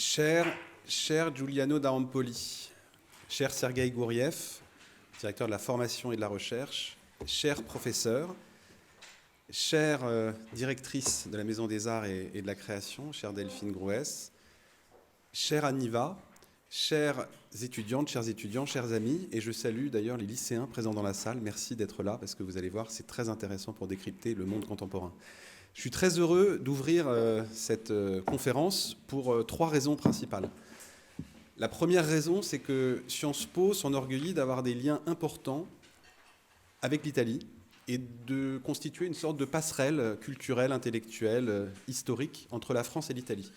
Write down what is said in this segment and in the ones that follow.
Cher Giuliano d'Arampoli, cher Sergueï Gouriev, directeur de la formation et de la recherche, cher professeur, chère directrice de la Maison des Arts et de la Création, chère Delphine Grouès, chère Aniva, chères étudiantes, chers étudiants, chers amis, et je salue d'ailleurs les lycéens présents dans la salle. Merci d'être là, parce que vous allez voir, c'est très intéressant pour décrypter le monde contemporain. Je suis très heureux d'ouvrir cette conférence pour trois raisons principales. La première raison, c'est que Sciences Po s'enorgueillit d'avoir des liens importants avec l'Italie et de constituer une sorte de passerelle culturelle, intellectuelle, historique entre la France et l'Italie.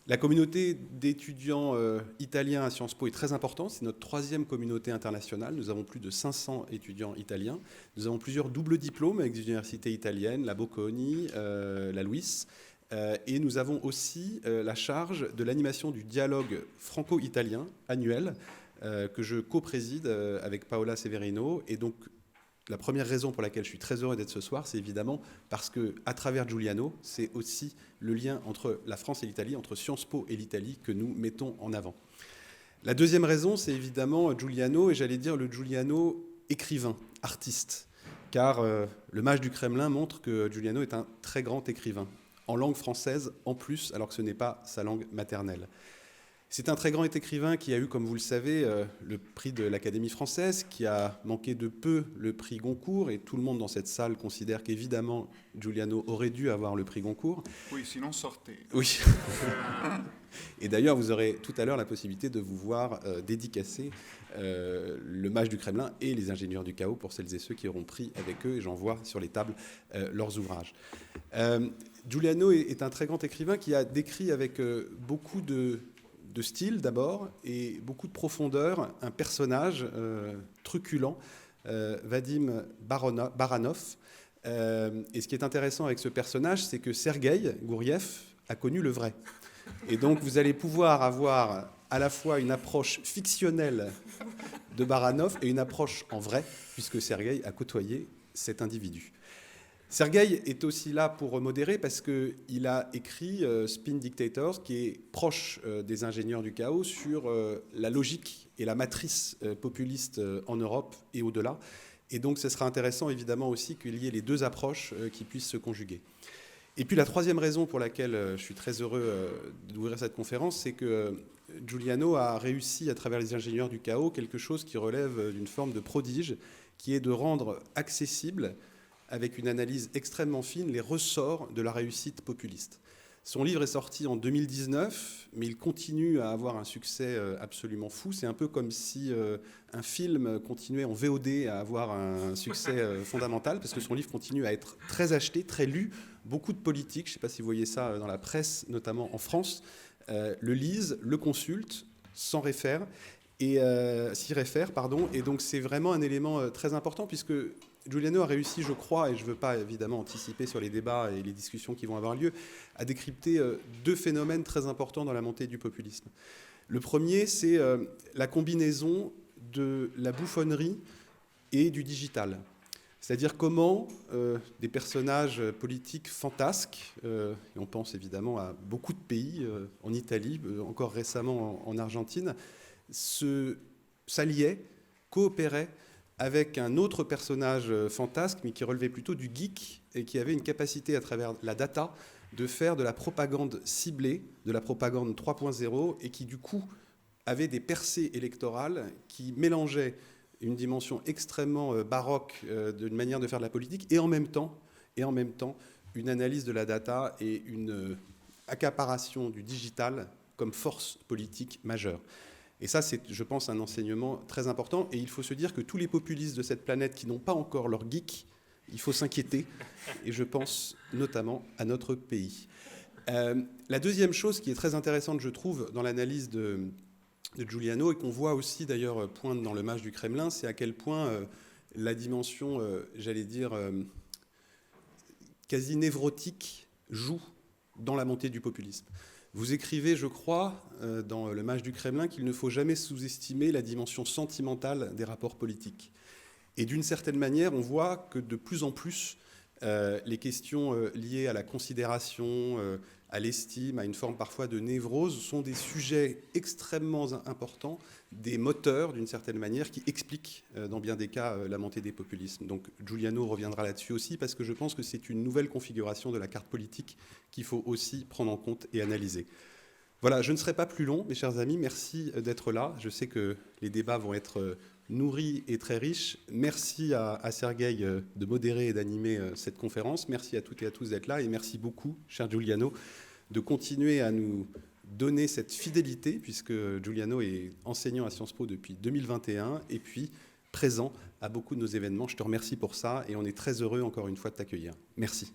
La communauté d'étudiants italiens à Sciences Po est très importante. C'est notre troisième communauté internationale. Nous avons plus de 500 étudiants italiens. Nous avons plusieurs doubles diplômes avec des universités italiennes, la Bocconi, la Luis. Et nous avons aussi la charge de l'animation du dialogue franco-italien annuel que je co-préside avec Paola Severino. Et donc, la première raison pour laquelle je suis très heureux d'être ce soir, c'est évidemment parce qu'à travers Giuliano, c'est aussi le lien entre la France et l'Italie, entre Sciences Po et l'Italie que nous mettons en avant. La deuxième raison, c'est évidemment Giuliano, et j'allais dire le Giuliano écrivain, artiste, car le mage du Kremlin montre que Giuliano est un très grand écrivain, en langue française en plus, alors que ce n'est pas sa langue maternelle. C'est un très grand écrivain qui a eu, comme vous le savez, le prix de l'Académie française, qui a manqué de peu le prix Goncourt, et tout le monde dans cette salle considère qu'évidemment Giuliano aurait dû avoir le prix Goncourt. Oui, sinon sortez. Oui. Et d'ailleurs, vous aurez tout à l'heure la possibilité de vous voir dédicacer le mage du Kremlin et les ingénieurs du chaos pour celles et ceux qui auront pris avec eux, et j'en vois sur les tables leurs ouvrages. Giuliano est un très grand écrivain qui a décrit avec beaucoup de style d'abord et beaucoup de profondeur un personnage truculent, Vadim Baranov. Et ce qui est intéressant avec ce personnage, c'est que Sergueï Gouriev a connu le vrai. Et donc vous allez pouvoir avoir à la fois une approche fictionnelle de Baranov et une approche en vrai, puisque Sergueï a côtoyé cet individu. Sergueï est aussi là pour modérer parce qu'il a écrit Spin Dictators, qui est proche des ingénieurs du chaos, sur la logique et la matrice populiste en Europe et au-delà. Et donc ce sera intéressant évidemment aussi qu'il y ait les deux approches qui puissent se conjuguer. Et puis la troisième raison pour laquelle je suis très heureux d'ouvrir cette conférence, c'est que Giuliano a réussi à travers les ingénieurs du chaos quelque chose qui relève d'une forme de prodige, qui est de rendre accessible avec une analyse extrêmement fine, les ressorts de la réussite populiste. Son livre est sorti en 2019, mais il continue à avoir un succès absolument fou. C'est un peu comme si un film continuait en VOD à avoir un succès fondamental, parce que son livre continue à être très acheté, très lu. Beaucoup de politiques, je ne sais pas si vous voyez ça dans la presse, notamment en France, le lisent, le consultent, s'y réfèrent. Et donc c'est vraiment un élément très important, puisque Giuliano a réussi, je crois, et je ne veux pas évidemment anticiper sur les débats et les discussions qui vont avoir lieu, à décrypter deux phénomènes très importants dans la montée du populisme. Le premier, c'est la combinaison de la bouffonnerie et du digital. C'est-à-dire comment des personnages politiques fantasques, et on pense évidemment à beaucoup de pays, en Italie, encore récemment en Argentine, s'alliaient, coopéraient avec un autre personnage fantasque, mais qui relevait plutôt du geek, et qui avait une capacité à travers la data de faire de la propagande ciblée, de la propagande 3.0, et qui du coup avait des percées électorales qui mélangeaient une dimension extrêmement baroque d'une manière de faire de la politique, et en même temps une analyse de la data et une accaparation du digital comme force politique majeure. Et ça, c'est, je pense, un enseignement très important. Et il faut se dire que tous les populistes de cette planète qui n'ont pas encore leur geek, il faut s'inquiéter. Et je pense notamment à notre pays. La deuxième chose qui est très intéressante, je trouve, dans l'analyse de Giuliano, et qu'on voit aussi d'ailleurs pointe dans le mage du Kremlin, c'est à quel point la dimension, j'allais dire, quasi névrotique joue dans la montée du populisme. Vous écrivez, je crois, dans le mage du Kremlin, qu'il ne faut jamais sous-estimer la dimension sentimentale des rapports politiques. Et d'une certaine manière, on voit que de plus en plus, les questions liées à la considération, à l'estime, à une forme parfois de névrose, sont des sujets extrêmement importants, des moteurs d'une certaine manière qui expliquent dans bien des cas la montée des populismes. Donc Giuliano reviendra là-dessus aussi parce que je pense que c'est une nouvelle configuration de la carte politique qu'il faut aussi prendre en compte et analyser. Voilà, je ne serai pas plus long, mes chers amis. Merci d'être là. Je sais que les débats vont être nourris et très riches. Merci à Sergueï de modérer et d'animer cette conférence. Merci à toutes et à tous d'être là. Et merci beaucoup, cher Giuliano, de continuer à nous donner cette fidélité, puisque Giuliano est enseignant à Sciences Po depuis 2021 et puis présent à beaucoup de nos événements. Je te remercie pour ça et on est très heureux encore une fois de t'accueillir. Merci.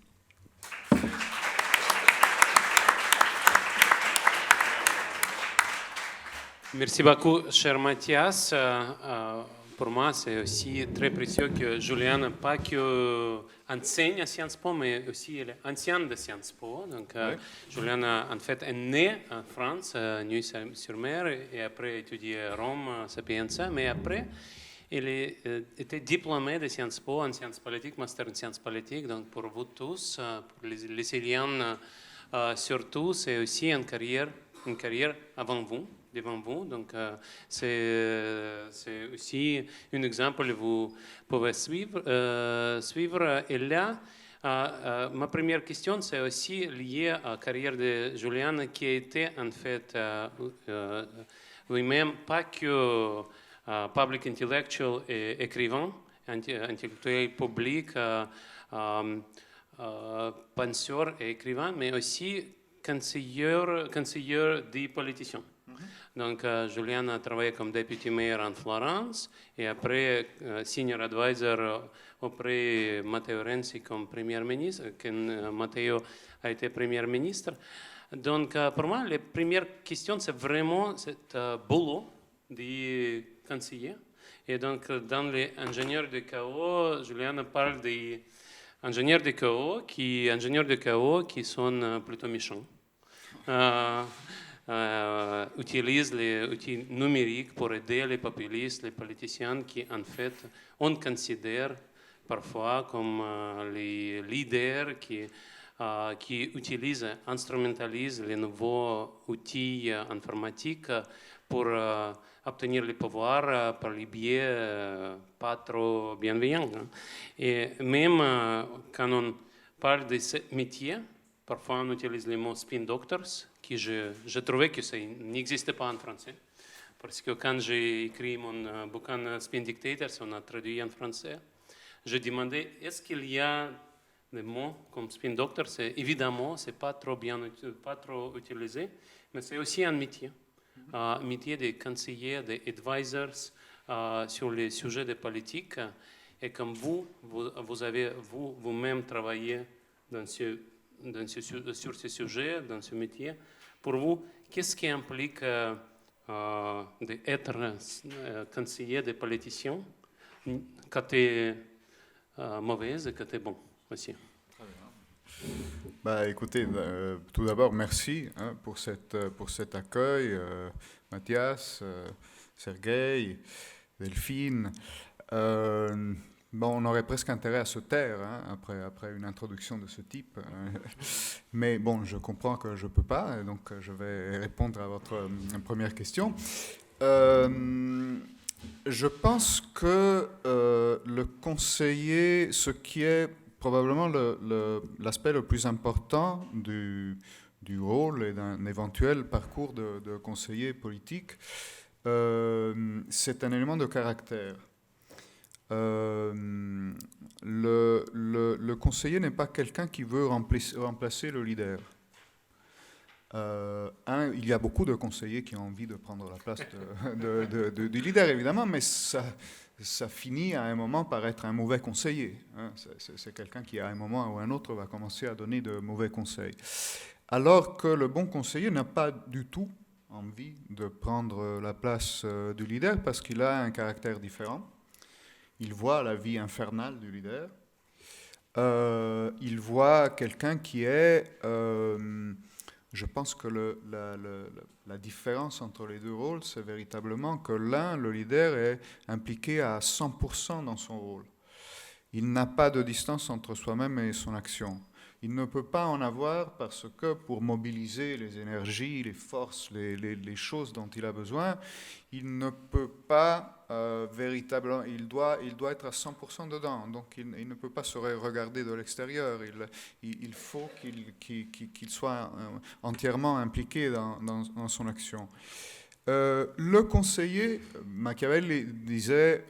Merci beaucoup, cher Mathias. Pour moi, c'est aussi très précieux que Julien, pas que enseigne à Sciences Po, mais aussi il est ancien de Sciences Po. Donc, Julien, en fait, est né en France, à Neuilly-sur-Mer, et après étudié à Rome, à Sapienza. Mais après, il était diplômé de Sciences Po en sciences politiques, master en sciences politiques. Donc, pour vous tous, pour les Syriens surtout, c'est aussi une carrière avant vous. Devant vous. Donc, c'est aussi un exemple que vous pouvez suivre. Et là, ma première question, c'est aussi lié à la carrière de Julien, qui a été en fait lui-même pas que public intellectual et écrivain, intellectuel public, penseur et écrivain, mais aussi conseiller des politiciens. Donc, Julien a travaillé comme député maire en Florence et après senior advisor auprès de Matteo Renzi comme premier ministre, quand Matteo a été premier ministre. Donc, pour moi, la première question, c'est vraiment ce boulot de conseiller. Et donc, dans les ingénieurs de chaos, Julien parle des ingénieurs de chaos qui sont plutôt méchants. Utilise les outils numériques pour aider les populistes, les politiciens qui, en fait, on considère parfois comme les leaders qui utilisent, instrumentalisent les nouveaux outils informatiques pour obtenir le pouvoir par les biais pas trop bienveillants. Et même quand on parle de ce métier, parfois on utilise le mot spin doctors, qui je trouvais que ça n'existait pas en français. Parce que quand j'ai écrit mon bouquin Spin Dictators, on a traduit en français, je demandais est-ce qu'il y a des mots comme spin doctor. Évidemment, ce n'est pas trop utilisé, mais c'est aussi un métier. Métier de conseiller, d'advisors sur les sujets de politique. Et comme vous avez vous-même travaillé sur ce sujet, dans ce métier, pour vous, qu'est-ce qui implique d'être conseiller des politiciens, côté mauvais et côté bon aussi? Bah, écoutez, tout d'abord, merci pour cet accueil, Mathias, Sergueï, Delphine. Bon, on aurait presque intérêt à se taire après une introduction de ce type. Mais bon, je comprends que je ne peux pas, donc je vais répondre à votre première question. Je pense que le conseiller, ce qui est probablement l'aspect le plus important du rôle et d'un éventuel parcours de conseiller politique, c'est un élément de caractère. Le conseiller n'est pas quelqu'un qui veut remplacer le leader. Il y a beaucoup de conseillers qui ont envie de prendre la place du leader, évidemment, mais ça finit à un moment par être un mauvais conseiller. C'est quelqu'un qui, à un moment ou à un autre, va commencer à donner de mauvais conseils. Alors que le bon conseiller n'a pas du tout envie de prendre la place du leader parce qu'il a un caractère différent. Il voit la vie infernale du leader. Il voit quelqu'un qui est... je pense que la différence entre les deux rôles, c'est véritablement que le leader, est impliqué à 100% dans son rôle. Il n'a pas de distance entre soi-même et son action. Il ne peut pas en avoir parce que pour mobiliser les énergies, les forces, les choses dont il a besoin, il ne peut pas véritablement, il doit être à 100% dedans. Donc il ne peut pas se regarder de l'extérieur. Il faut qu'il soit entièrement impliqué dans son action. Le conseiller, Machiavelli disait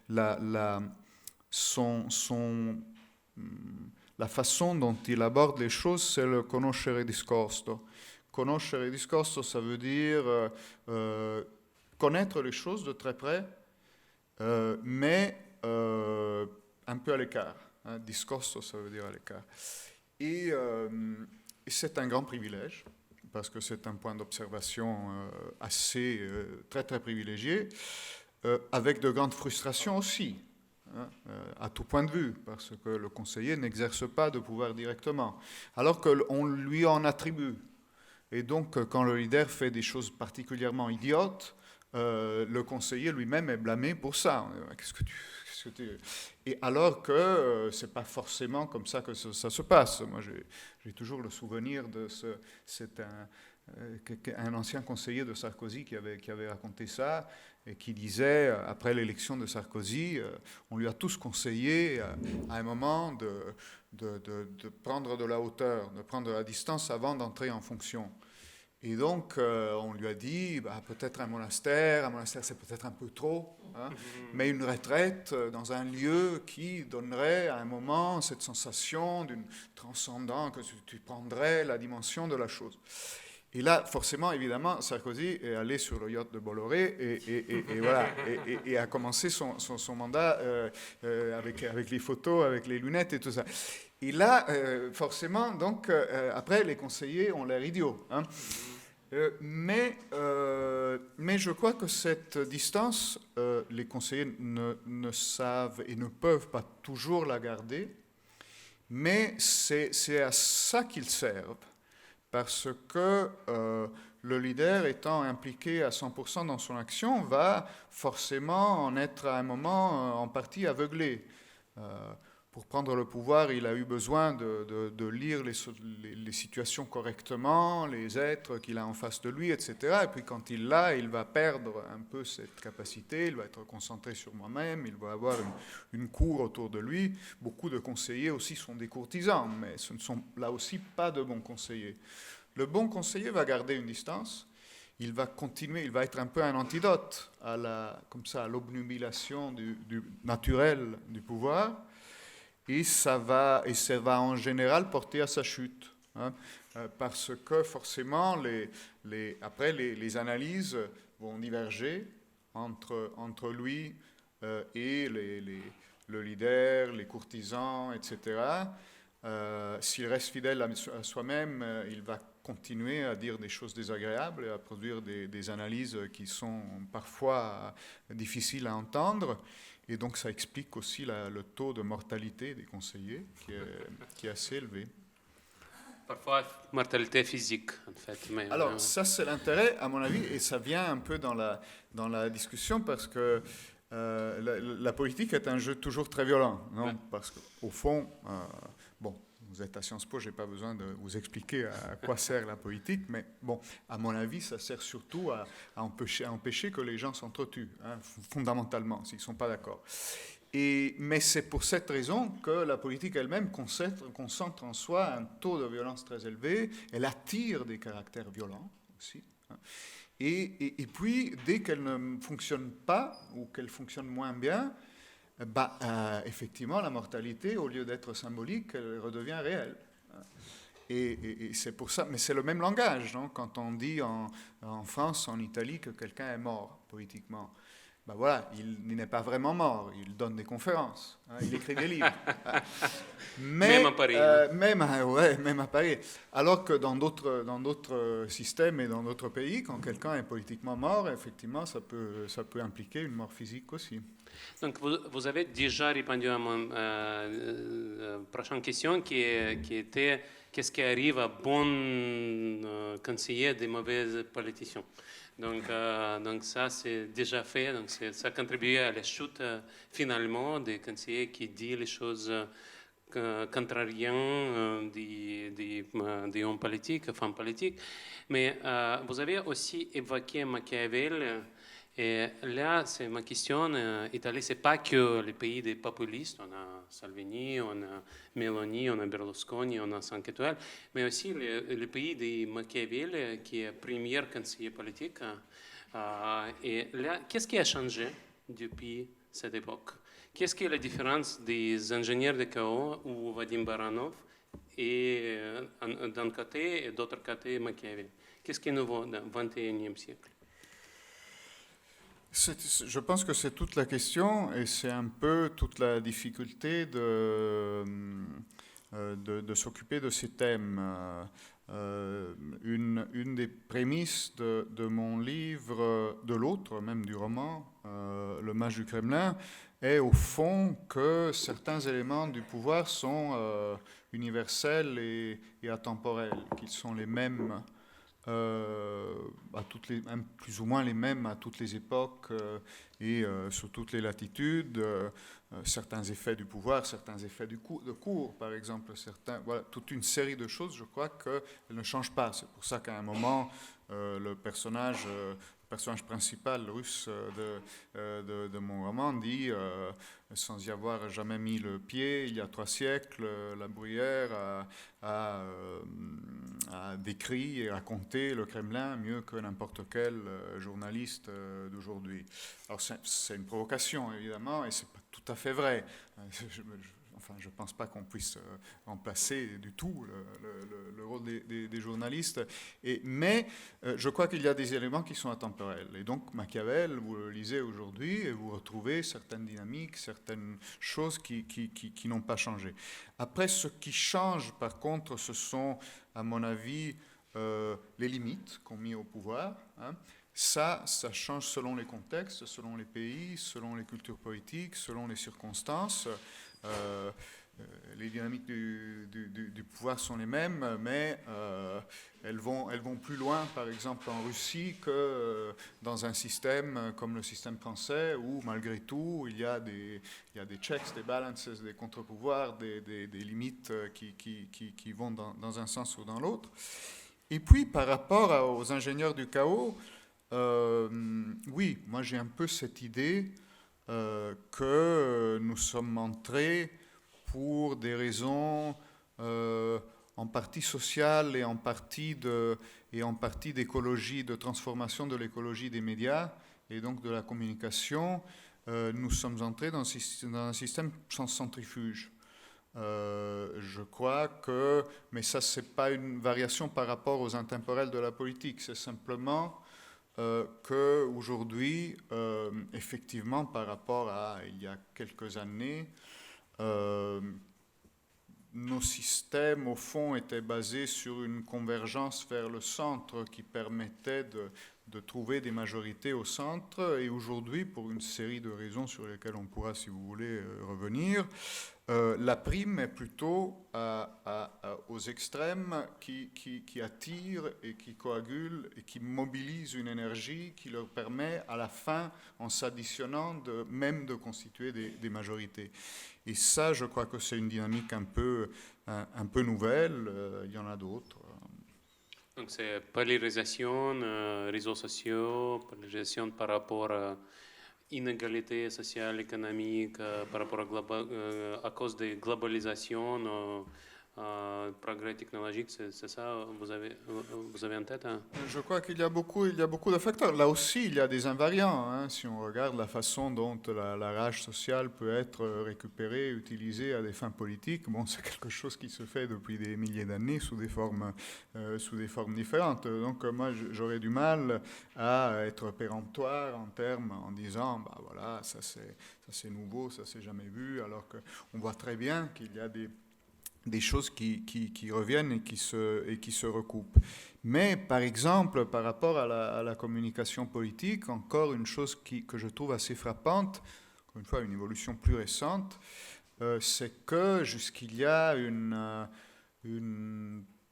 la façon dont il aborde les choses, c'est le conoscere discorso. Conoscere discorso, ça veut dire connaître les choses de très près, mais un peu à l'écart. Hein. Discorso, ça veut dire à l'écart. Et c'est un grand privilège, parce que c'est un point d'observation assez très très privilégié, avec de grandes frustrations aussi. À tout point de vue, parce que le conseiller n'exerce pas de pouvoir directement, alors qu'on lui en attribue. Et donc, quand le leader fait des choses particulièrement idiotes, le conseiller lui-même est blâmé pour ça. Qu'est-ce que tu... Et alors que ce n'est pas forcément comme ça que ça se passe. Moi, j'ai toujours le souvenir de c'est un ancien conseiller de Sarkozy qui avait raconté ça, et qui disait, après l'élection de Sarkozy, on lui a tous conseillé à un moment de prendre de la hauteur, de prendre de la distance avant d'entrer en fonction. Et donc, on lui a dit, peut-être un monastère c'est peut-être un peu trop, hein, mais une retraite dans un lieu qui donnerait à un moment cette sensation d'une transcendance, que tu prendrais la dimension de la chose. Et là, forcément, évidemment, Sarkozy est allé sur le yacht de Bolloré et voilà, et a commencé son mandat avec les photos, avec les lunettes et tout ça. Et là, forcément, donc, après, les conseillers ont l'air idiots. Hein. Mais je crois que cette distance, les conseillers ne savent et ne peuvent pas toujours la garder, mais c'est à ça qu'ils servent. Parce que le leader, étant impliqué à 100% dans son action, va forcément en être à un moment en partie aveuglé. Pour prendre le pouvoir, il a eu besoin de lire les situations correctement, les êtres qu'il a en face de lui, etc. Et puis quand il l'a, il va perdre un peu cette capacité, il va être concentré sur moi-même, il va avoir une cour autour de lui. Beaucoup de conseillers aussi sont des courtisans, mais ce ne sont là aussi pas de bons conseillers. Le bon conseiller va garder une distance, il va continuer, il va être un peu un antidote à l'obnubilation du naturel du pouvoir. Et ça va en général porter à sa chute, hein, parce que forcément, après, les analyses vont diverger entre lui et le leader, les courtisans, etc. S'il reste fidèle à soi-même, il va continuer à dire des choses désagréables et à produire des analyses qui sont parfois difficiles à entendre. Et donc, ça explique aussi le taux de mortalité des conseillers qui est assez élevé. Parfois, mortalité physique, en fait. Mais, alors, ça, c'est l'intérêt, à mon avis, et ça vient un peu dans la discussion, parce que la politique est un jeu toujours très violent, non ? Ouais. Parce qu'au fond, vous êtes à Sciences Po, je n'ai pas besoin de vous expliquer à quoi sert la politique, mais bon, à mon avis, ça sert surtout à empêcher que les gens s'entretuent, hein, fondamentalement, s'ils ne sont pas d'accord. Mais c'est pour cette raison que la politique elle-même concentre en soi un taux de violence très élevé, elle attire des caractères violents aussi, hein. Et puis, dès qu'elle ne fonctionne pas, ou qu'elle fonctionne moins bien, effectivement, la mortalité, au lieu d'être symbolique, elle redevient réelle. Et c'est pour ça, mais c'est le même langage, non ? Quand on dit en France, en Italie, que quelqu'un est mort politiquement. Voilà, il n'est pas vraiment mort, il donne des conférences, hein, il écrit des livres. Même à Paris. Même à Paris. Alors que dans d'autres systèmes et dans d'autres pays, quand quelqu'un est politiquement mort, effectivement, ça peut impliquer une mort physique aussi. Donc, vous avez déjà répondu à mon prochaine question qui était qu'est-ce qui arrive à bon conseiller des mauvais politiciens. Donc ça, c'est déjà fait. Donc ça a contribué à la chute, finalement, des conseillers qui disent les choses contrariant des hommes politiques, femmes politiques. Mais vous avez aussi évoqué Machiavel. Et là, c'est ma question. Italie, ce n'est pas que les pays des populistes. On a Salvini, on a Meloni, on a Berlusconi, on a 5 étoiles. Mais aussi le pays de Machiavel, qui est premier conseiller politique. Et là, qu'est-ce qui a changé depuis cette époque? Qu'est-ce qui est la différence des ingénieurs de chaos ou Vadim Baranov et d'un côté et d'autre côté Machiavel? Qu'est-ce qui est nouveau dans le XXIe siècle? Je pense que c'est toute la question et c'est un peu toute la difficulté de s'occuper de ces thèmes. Une des prémices de mon livre, de l'autre, même du roman, Le Mage du Kremlin, est au fond que certains éléments du pouvoir sont universels et atemporels, qu'ils sont les mêmes, même plus ou moins les mêmes à toutes les époques et sur toutes les latitudes. Certains effets du pouvoir, certains effets de cour, par exemple, voilà, toute une série de choses, je crois qu'elles ne changent pas. C'est pour ça qu'à un moment, le personnage principal russe de mon roman dit, sans y avoir jamais mis le pied, il y a 3 siècles, la Bruyère a décrit et raconté le Kremlin mieux que n'importe quel journaliste d'aujourd'hui. Alors c'est une provocation, évidemment, et c'est pas tout à fait vrai. Je ne pense pas qu'on puisse remplacer du tout le rôle des journalistes. Mais je crois qu'il y a des éléments qui sont atemporels. Et donc Machiavel, vous le lisez aujourd'hui et vous retrouvez certaines dynamiques, certaines choses qui n'ont pas changé. Après, ce qui change, par contre, ce sont, à mon avis, les limites qu'on met au pouvoir. Ça change selon les contextes, selon les pays, selon les cultures politiques, selon les circonstances. Les dynamiques du pouvoir sont les mêmes, mais elles vont plus loin, par exemple en Russie, que dans un système comme le système français, où malgré tout, il y a des checks, des balances, des contre-pouvoirs, des limites qui vont dans un sens ou dans l'autre. Et puis, par rapport aux ingénieurs du chaos, oui, moi j'ai un peu cette idée que nous sommes entrés pour des raisons en partie sociales et en partie d'écologie, de transformation de l'écologie des médias et donc de la communication. Nous sommes entrés dans un système sans centrifuge. Je crois que, mais ça c'est pas une variation par rapport aux intemporels de la politique, c'est simplement qu'aujourd'hui, effectivement, par rapport à il y a quelques années, nos systèmes, au fond, étaient basés sur une convergence vers le centre qui permettait de trouver des majorités au centre. Et aujourd'hui, pour une série de raisons sur lesquelles on pourra, si vous voulez, revenir, la prime est plutôt aux extrêmes qui attirent et qui coagulent et qui mobilisent une énergie qui leur permet à la fin, en s'additionnant, même de constituer des majorités. Et ça, je crois que c'est une dynamique un peu nouvelle. Il y en a d'autres. Donc c'est polarisation, réseaux sociaux, polarisation par rapport à inégalité sociale, économique, par rapport à cause de globalisation, progrès technologique, c'est ça vous avez en tête? Je crois qu'il y a beaucoup de facteurs. Là aussi, il y a des invariants. Si on regarde la façon dont la rage sociale peut être récupérée, utilisée à des fins politiques, c'est quelque chose qui se fait depuis des milliers d'années sous des formes différentes. Donc moi, j'aurais du mal à être péremptoire en disant, voilà, ça c'est nouveau, ça c'est jamais vu, alors qu'on voit très bien qu'il y a des choses qui reviennent et qui se recoupent. Mais, par exemple, par rapport à la communication politique, encore une chose que je trouve assez frappante, encore une fois une évolution plus récente, c'est que jusqu'il y a une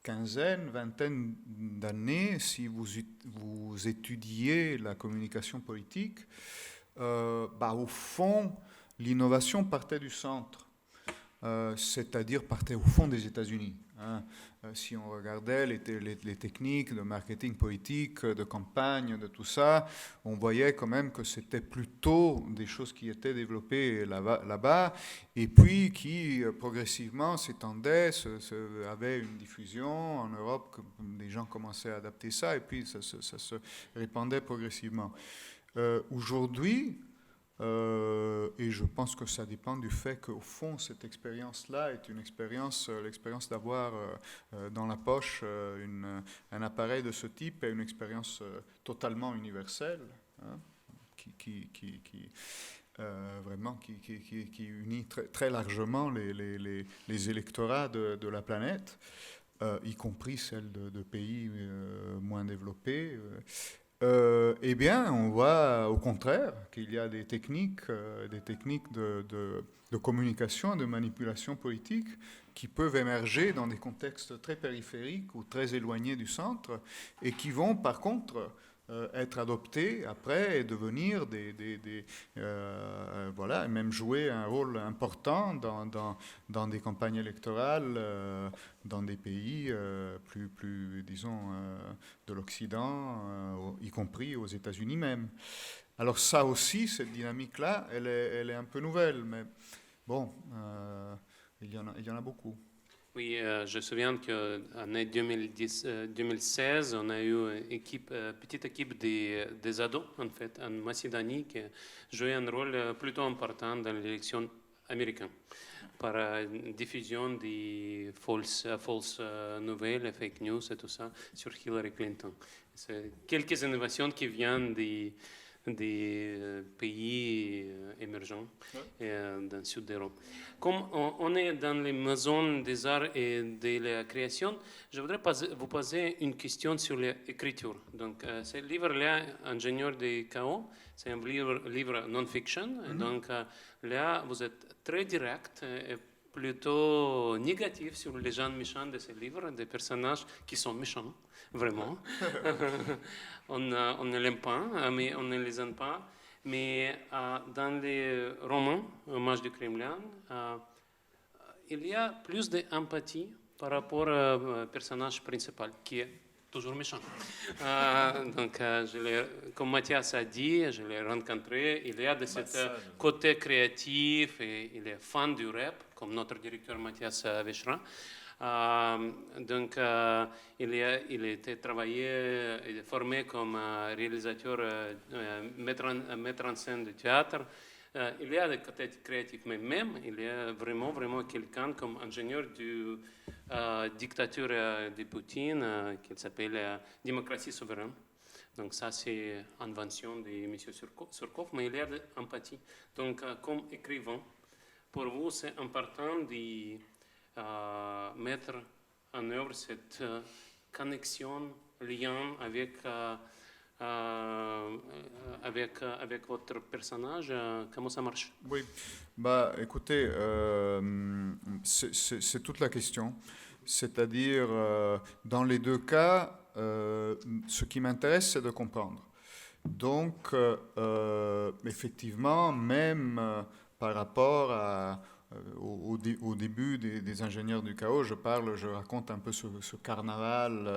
quinzaine, vingtaine d'années, si vous étudiez la communication politique, au fond, l'innovation partait du centre. c'est-à-dire partait au fond des États-Unis. Hein. Si on regardait les techniques de marketing politique, de campagne, de tout ça, on voyait quand même que c'était plutôt des choses qui étaient développées là-bas, et puis qui progressivement s'étendaient, avaient une diffusion en Europe, que les gens commençaient à adapter ça, et puis ça se répandait progressivement. Aujourd'hui, et je pense que ça dépend du fait qu'au fond, cette expérience-là est l'expérience d'avoir dans la poche un appareil de ce type est une expérience totalement universelle, hein, vraiment qui unit très largement les électorats de la planète, y compris celles de pays moins développés. Eh bien, on voit au contraire qu'il y a des techniques de communication, de manipulation politique qui peuvent émerger dans des contextes très périphériques ou très éloignés du centre et qui vont par contre être adoptés après et devenir voilà, et même jouer un rôle important dans des campagnes électorales dans des pays plus disons, de l'Occident, y compris aux États-Unis même. Alors ça aussi, cette dynamique-là, elle est un peu nouvelle, mais bon, il y en a beaucoup. Oui, je me souviens qu'en année 2016, on a eu une petite équipe des ados, en fait, en Macédonie, qui jouait un rôle plutôt important dans l'élection américaine, par diffusion des fausses nouvelles, fake news et tout ça sur Hillary Clinton. C'est quelques innovations qui viennent des pays émergents dans le sud d'Europe. Comme on est dans les maisons des arts et de la création, je voudrais vous poser une question sur l'écriture. Donc, ce livre-là, Ingénieur du chaos, c'est un livre non-fiction. Donc, là, vous êtes très direct et plutôt négatif sur les gens méchants de ce livre, des personnages qui sont méchants, vraiment. On ne l'aime pas, mais on ne les aime pas. Mais dans les romans, Hommage du Kremlin, il y a plus d'empathie par rapport au personnage principal, qui est toujours méchant. Donc, comme Mathias a dit, je l'ai rencontré, il y a de ce côté créatif et il est fan du rap, comme notre directeur Mathias Vechra. Donc, il était travaillé, il est formé comme réalisateur, metteur en scène de théâtre. Il y a des côtés créatifs, mais même il y a vraiment quelqu'un comme ingénieur de dictature de Poutine qui s'appelle démocratie souveraine. Donc ça, c'est invention de M. Surkov, mais il y a de l'empathie. Donc, comme écrivain, pour vous, c'est important de mettre en œuvre cette connexion, lien avec votre personnage. Comment ça marche? Oui, écoutez, c'est toute la question. C'est-à-dire, dans les deux cas, ce qui m'intéresse, c'est de comprendre. Donc, effectivement, même par rapport au début des ingénieurs du chaos, je raconte un peu ce carnaval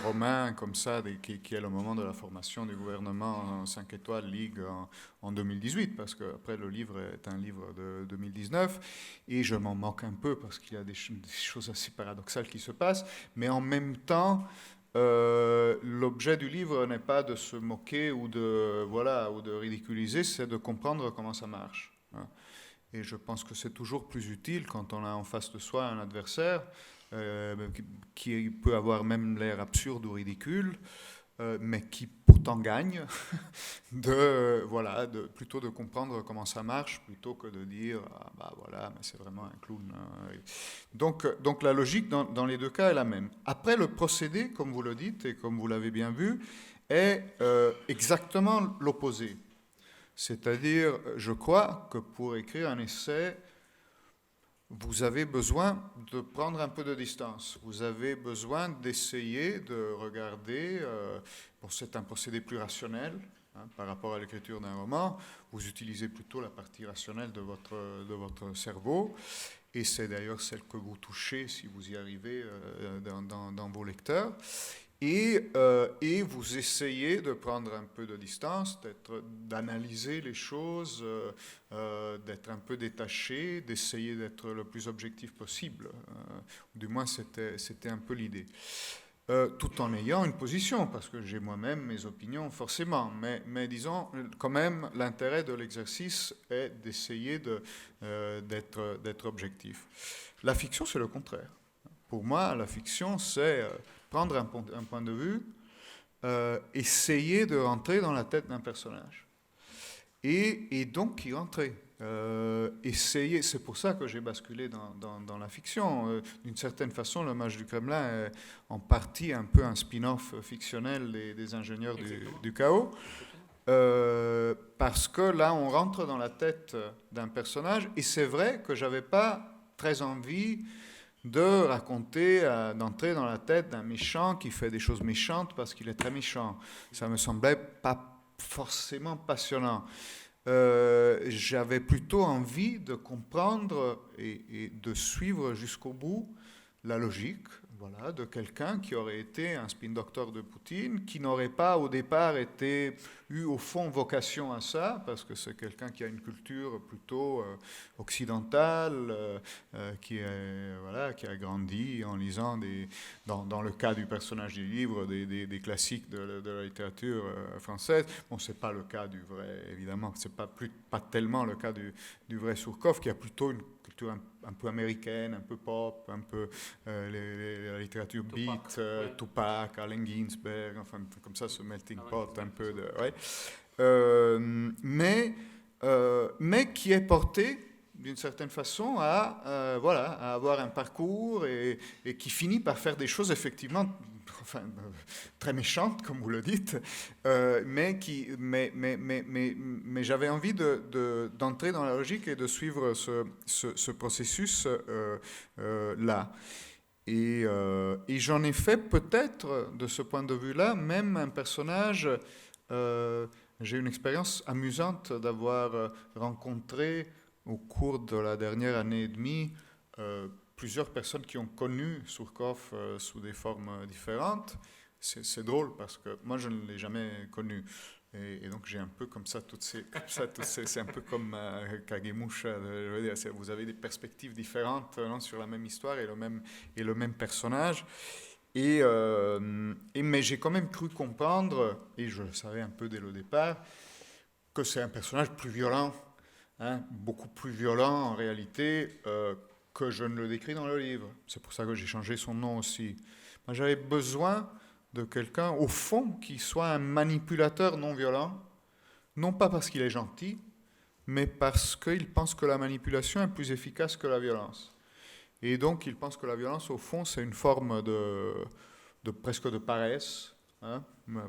romain comme ça, qui est le moment de la formation du gouvernement 5 étoiles Ligue en 2018, parce qu'après le livre est un livre de 2019, et je m'en moque un peu parce qu'il y a des choses assez paradoxales qui se passent, mais en même temps, l'objet du livre n'est pas de se moquer ou de ridiculiser, c'est de comprendre comment ça marche. Hein. Et je pense que c'est toujours plus utile quand on a en face de soi un adversaire qui peut avoir même l'air absurde ou ridicule, mais qui pourtant gagne, plutôt de comprendre comment ça marche plutôt que de dire mais c'est vraiment un clown. Donc la logique dans les deux cas est la même. Après, le procédé, comme vous le dites et comme vous l'avez bien vu, est exactement l'opposé. C'est-à-dire, je crois que pour écrire un essai, vous avez besoin de prendre un peu de distance. Vous avez besoin d'essayer de regarder, c'est un procédé plus rationnel, par rapport à l'écriture d'un roman. Vous utilisez plutôt la partie rationnelle de votre cerveau, et c'est d'ailleurs celle que vous touchez si vous y arrivez dans vos lecteurs. Et vous essayez de prendre un peu de distance, d'analyser les choses, d'être un peu détaché, d'essayer d'être le plus objectif possible. Du moins, c'était un peu l'idée. Tout en ayant une position, parce que j'ai moi-même mes opinions, forcément. Mais disons, quand même, l'intérêt de l'exercice est d'essayer d'être objectif. La fiction, c'est le contraire. Pour moi, la fiction, c'est prendre un point de vue, essayer de rentrer dans la tête d'un personnage. Et donc y rentrer. Essayer, c'est pour ça que j'ai basculé dans la fiction. D'une certaine façon, Le Mage du Kremlin est en partie un peu un spin-off fictionnel des ingénieurs du chaos. Parce que là, on rentre dans la tête d'un personnage, et c'est vrai que j'avais pas très envie de raconter, d'entrer dans la tête d'un méchant qui fait des choses méchantes parce qu'il est très méchant. Ça me semblait pas forcément passionnant. J'avais plutôt envie de comprendre et de suivre jusqu'au bout la logique, voilà, de quelqu'un qui aurait été un spin doctor de Poutine, qui n'aurait pas au départ eu au fond vocation à ça, parce que c'est quelqu'un qui a une culture plutôt occidentale, qui a grandi en lisant dans le cas du personnage du livre, des classiques de la littérature française. Bon, c'est pas le cas du vrai, évidemment, c'est pas tellement le cas du vrai Surkov, qui a plutôt une culture un peu américaine, un peu pop, un peu la littérature beat, Tupac, Allen Ginsberg, enfin comme ça, ce melting pot un peu de... Ouais. Mais qui est porté d'une certaine façon à avoir un parcours et qui finit par faire des choses effectivement très méchantes, comme vous le dites, mais j'avais envie d'entrer dans la logique et de suivre ce processus là. Et j'en ai fait peut-être, de ce point de vue-là, même un personnage... j'ai une expérience amusante d'avoir rencontré au cours de la dernière année et demie plusieurs personnes qui ont connu Surkov sous des formes différentes. C'est drôle parce que moi je ne l'ai jamais connu. Et donc j'ai un peu comme ça, c'est un peu comme Kagemusha, je veux dire, vous avez des perspectives différentes sur la même histoire et le même personnage. Mais j'ai quand même cru comprendre, et je le savais un peu dès le départ, que c'est un personnage plus violent, beaucoup plus violent en réalité que je ne le décris dans le livre. C'est pour ça que j'ai changé son nom aussi. Moi, j'avais besoin de quelqu'un, au fond, qui soit un manipulateur non violent, non pas parce qu'il est gentil, mais parce qu'il pense que la manipulation est plus efficace que la violence. Et donc, il pense que la violence, au fond, c'est une forme presque de paresse,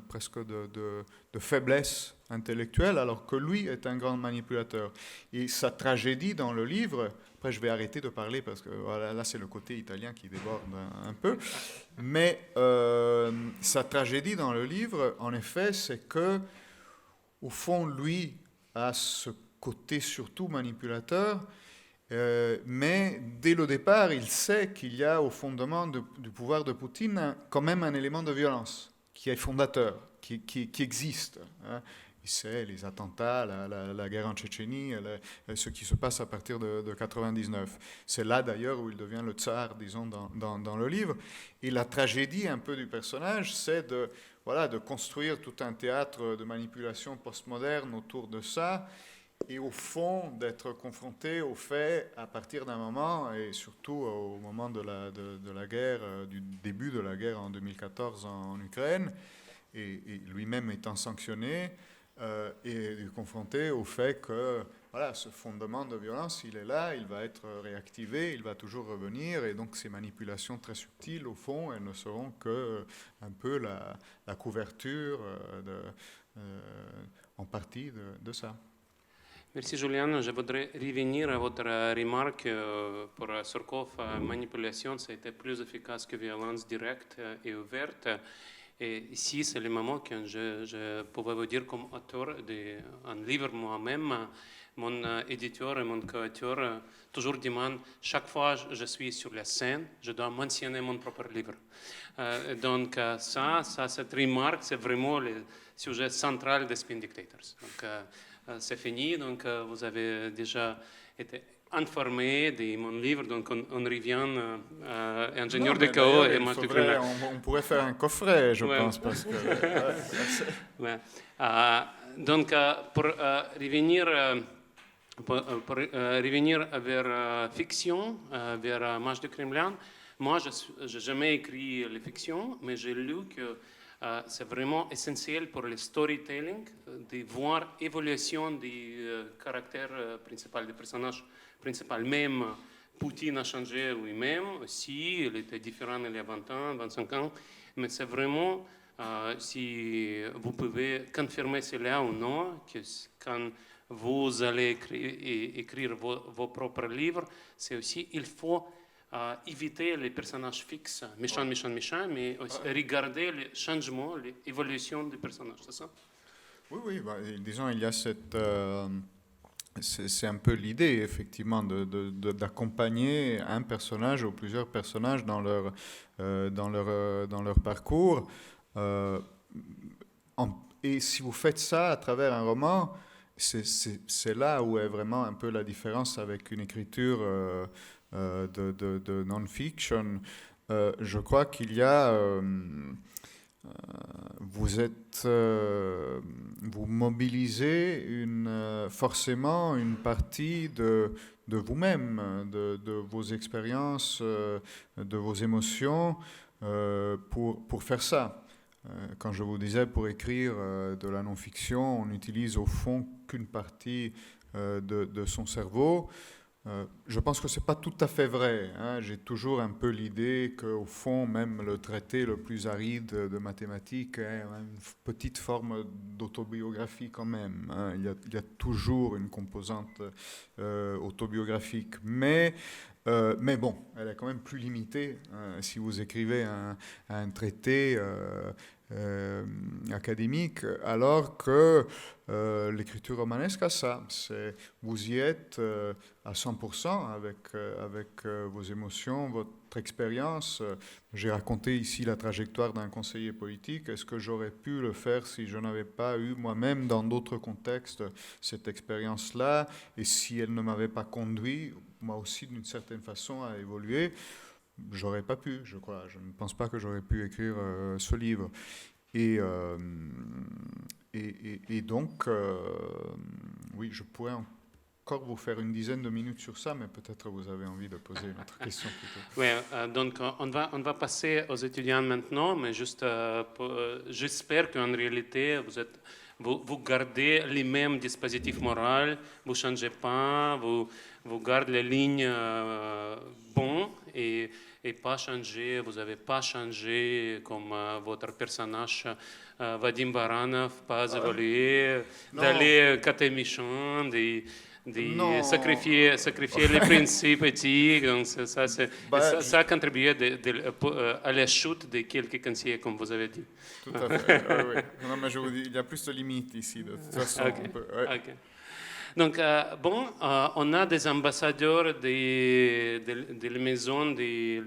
presque de faiblesse intellectuelle, alors que lui est un grand manipulateur. Et sa tragédie dans le livre, après je vais arrêter de parler parce que voilà, là c'est le côté italien qui déborde un peu, mais sa tragédie dans le livre, en effet, c'est que, au fond, lui a ce côté surtout manipulateur, mais dès le départ, il sait qu'il y a au fondement du pouvoir de Poutine quand même un élément de violence qui est fondateur, qui existe. Il sait les attentats, la guerre en Tchétchénie, ce qui se passe à partir de 1999. C'est là d'ailleurs où il devient le tsar, disons, dans le livre. Et la tragédie un peu du personnage, c'est de construire tout un théâtre de manipulation postmoderne autour de ça, et au fond d'être confronté au fait, à partir d'un moment, et surtout au moment de la guerre, du début de la guerre en 2014 en Ukraine, et lui-même étant sanctionné, et confronté au fait que voilà, ce fondement de violence, il est là, il va être réactivé, il va toujours revenir, et donc ces manipulations très subtiles, au fond, elles ne seront que un peu la couverture en partie de ça. Merci Julian. Je voudrais revenir à votre remarque pour Surkov. Manipulation, ça a été plus efficace que violence directe et ouverte. Et ici, c'est le moment quand je pouvais vous dire comme auteur d'un livre moi-même, mon éditeur et mon co-auteur toujours demandent, chaque fois que je suis sur la scène, je dois mentionner mon propre livre. Donc cette remarque, c'est vraiment le sujet central des Spin Dictators. Donc c'est fini, donc vous avez déjà été informé de mon livre, donc on revient ingénieur de chaos et match de Kremlin. On pourrait faire un coffret, je pense, parce que... Ouais. Donc pour revenir vers fiction, vers match de Kremlin, moi je n'ai jamais écrit les fictions, mais j'ai lu que c'est vraiment essentiel pour le storytelling de voir l'évolution du caractère principal, du personnage principal. Même Poutine a changé lui-même aussi, il était différent il y a 20 ans, 25 ans, mais c'est vraiment, si vous pouvez confirmer cela ou non, que quand vous allez écrire vos propres livres, c'est aussi, il faut éviter les personnages fixes, méchants, mais aussi regarder les changements, l'évolution des personnages, c'est ça? Oui, disons, il y a cette... c'est un peu l'idée, effectivement, d'accompagner un personnage ou plusieurs personnages dans leur parcours. Et si vous faites ça à travers un roman, c'est là où est vraiment un peu la différence avec une écriture de non-fiction. Je crois qu'il y a... vous mobilisez forcément une partie de vous-même, de vos expériences, de vos émotions pour faire ça. Quand je vous disais, pour écrire de la non-fiction, on n'utilise au fond qu'une partie de son cerveau. Je pense que ce n'est pas tout à fait vrai. Hein. J'ai toujours un peu l'idée qu'au fond, même le traité le plus aride de mathématiques est une petite forme d'autobiographie quand même. Hein. Il y a toujours une composante autobiographique. Mais bon, elle est quand même plus limitée. Hein. Si vous écrivez un traité académique, alors que l'écriture romanesque a ça. Vous y êtes à 100% avec vos émotions, votre expérience. J'ai raconté ici la trajectoire d'un conseiller politique. Est-ce que j'aurais pu le faire si je n'avais pas eu moi-même, dans d'autres contextes, cette expérience-là, et si elle ne m'avait pas conduit, moi aussi, d'une certaine façon, à évoluer? J'aurais pas pu, je crois. Je ne pense pas que j'aurais pu écrire ce livre. Et donc, oui, je pourrais encore vous faire une dizaine de minutes sur ça, mais peut-être vous avez envie de poser une autre question plutôt. Oui, donc on va passer aux étudiants maintenant, mais juste j'espère qu'en réalité, vous gardez les mêmes dispositifs moraux, vous ne changez pas, vous gardez les lignes bonnes et pas changer, vous n'avez pas changé comme votre personnage Vadim Baranov, pas évolué, d'aller côté méchant, de sacrifier les principes éthiques. Donc ça a contribué à la chute de quelques conseillers, comme vous avez dit. Tout à fait, oui. Non, mais je vous dis, il y a plus de limites ici, de toute façon. Okay. Donc, on a des ambassadeurs de la Maison des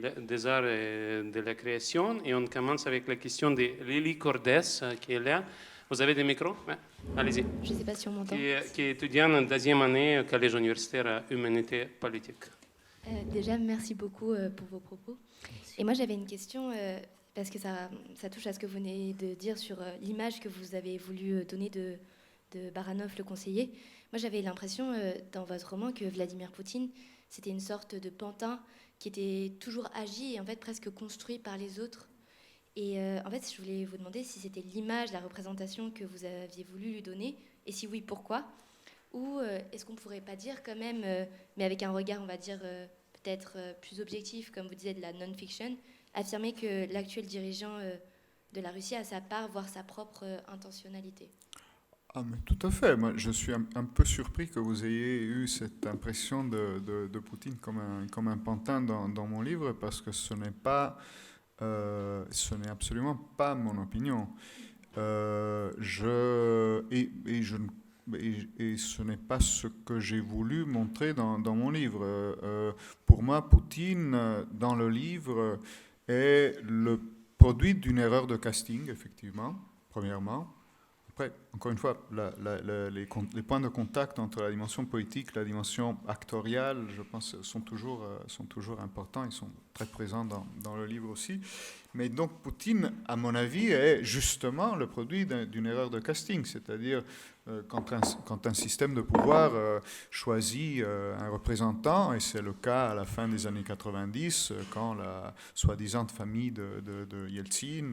Arts et de la Création et on commence avec la question de Lily Cordes qui est là. Vous avez des micros? Ouais. Allez-y. Je ne sais pas si on m'entend. Qui est étudiante en deuxième année au Collège universitaire à Humanité Politique. Déjà, merci beaucoup pour vos propos. Et moi, j'avais une question, parce que ça touche à ce que vous venez de dire sur l'image que vous avez voulu donner de Baranov, le conseiller. Moi, j'avais l'impression, dans votre roman, que Vladimir Poutine, c'était une sorte de pantin qui était toujours agi et en fait presque construit par les autres. Et en fait, je voulais vous demander si c'était l'image, la représentation que vous aviez voulu lui donner, et si oui, pourquoi? Ou est-ce qu'on ne pourrait pas dire quand même, mais avec un regard, on va dire, peut-être plus objectif, comme vous disiez, de la non-fiction, affirmer que l'actuel dirigeant de la Russie a sa part, voire sa propre intentionnalité? Ah, mais tout à fait. Moi, je suis un peu surpris que vous ayez eu cette impression de Poutine comme un pantin dans mon livre, parce que ce n'est pas Ce n'est absolument pas mon opinion. Et ce n'est pas ce que j'ai voulu montrer dans mon livre. Pour moi, Poutine, dans le livre, est le produit d'une erreur de casting, effectivement, premièrement. Après, encore une fois, les points de contact entre la dimension politique et la dimension actoriale, je pense, sont toujours importants. Ils sont très présents dans le livre aussi. Mais donc, Poutine, à mon avis, est justement le produit d'une erreur de casting. C'est-à-dire, quand un système de pouvoir choisit un représentant, et c'est le cas à la fin des années 90, quand la soi-disant famille de Yeltsin,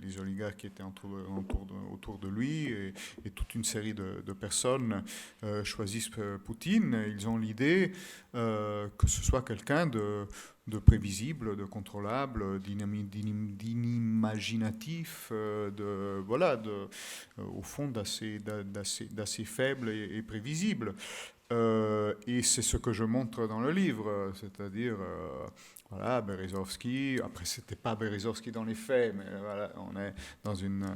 les oligarques qui étaient autour de lui, et toute une série de personnes choisissent Poutine, ils ont l'idée que ce soit quelqu'un de prévisible, de contrôlable, d'inimaginatif, au fond d'assez faible et prévisible. Et c'est ce que je montre dans le livre, c'est-à-dire, Berezovsky, après c'était pas Berezovsky dans les faits, mais voilà, on est dans une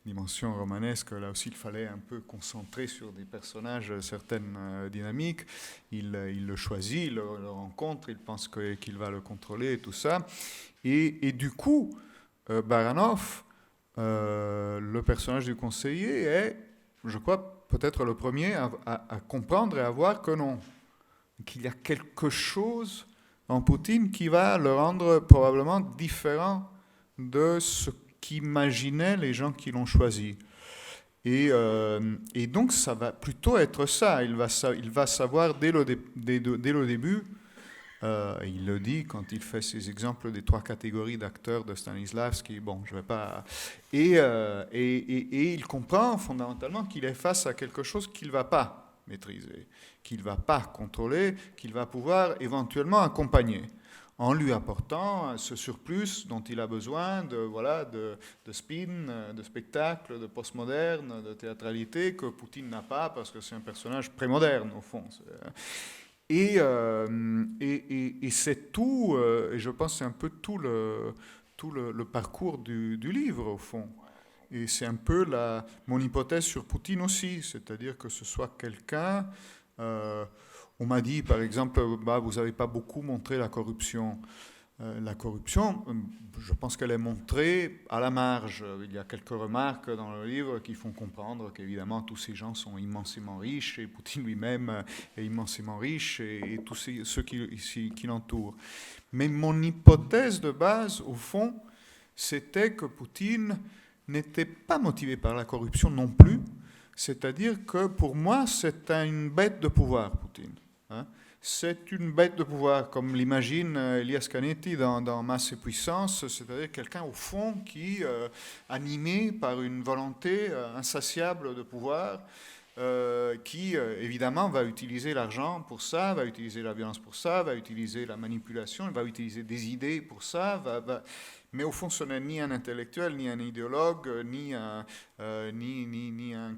dimension romanesque, là aussi il fallait un peu concentrer sur des personnages certaines dynamiques, il le choisit, il le rencontre, il pense qu'il va le contrôler et tout ça, et du coup, Baranov, le personnage du conseiller est, je crois, peut-être le premier à comprendre et à voir que non, qu'il y a quelque chose en Poutine qui va le rendre probablement différent de ce qu'imaginaient les gens qui l'ont choisi. Et donc ça va plutôt être ça, il va savoir dès le début, il le dit quand il fait ses exemples des 3 catégories d'acteurs de Stanislavski, bon, je vais pas... Et il comprend fondamentalement qu'il est face à quelque chose qu'il ne va pas maîtriser, qu'il ne va pas contrôler, qu'il va pouvoir éventuellement accompagner, en lui apportant ce surplus dont il a besoin de spin, de spectacle, de postmoderne, de théâtralité, que Poutine n'a pas, parce que c'est un personnage prémoderne, au fond. Et c'est tout, et je pense que c'est un peu tout le parcours du livre, au fond. Et c'est un peu mon hypothèse sur Poutine aussi, c'est-à-dire que ce soit quelqu'un... on m'a dit, par exemple, vous n'avez pas beaucoup montré la corruption. La corruption, je pense qu'elle est montrée à la marge. Il y a quelques remarques dans le livre qui font comprendre qu'évidemment tous ces gens sont immensément riches et Poutine lui-même est immensément riche et tous ceux qui l'entourent. Mais mon hypothèse de base, au fond, c'était que Poutine n'était pas motivé par la corruption non plus. C'est-à-dire que pour moi, c'est une bête de pouvoir, Poutine. C'est une bête de pouvoir, comme l'imagine Elias Canetti dans Masse et Puissance, c'est-à-dire quelqu'un au fond qui, animé par une volonté insatiable de pouvoir, qui évidemment va utiliser l'argent pour ça, va utiliser la violence pour ça, va utiliser la manipulation, va utiliser des idées pour ça, mais au fond ce n'est ni un intellectuel, ni un idéologue, ni un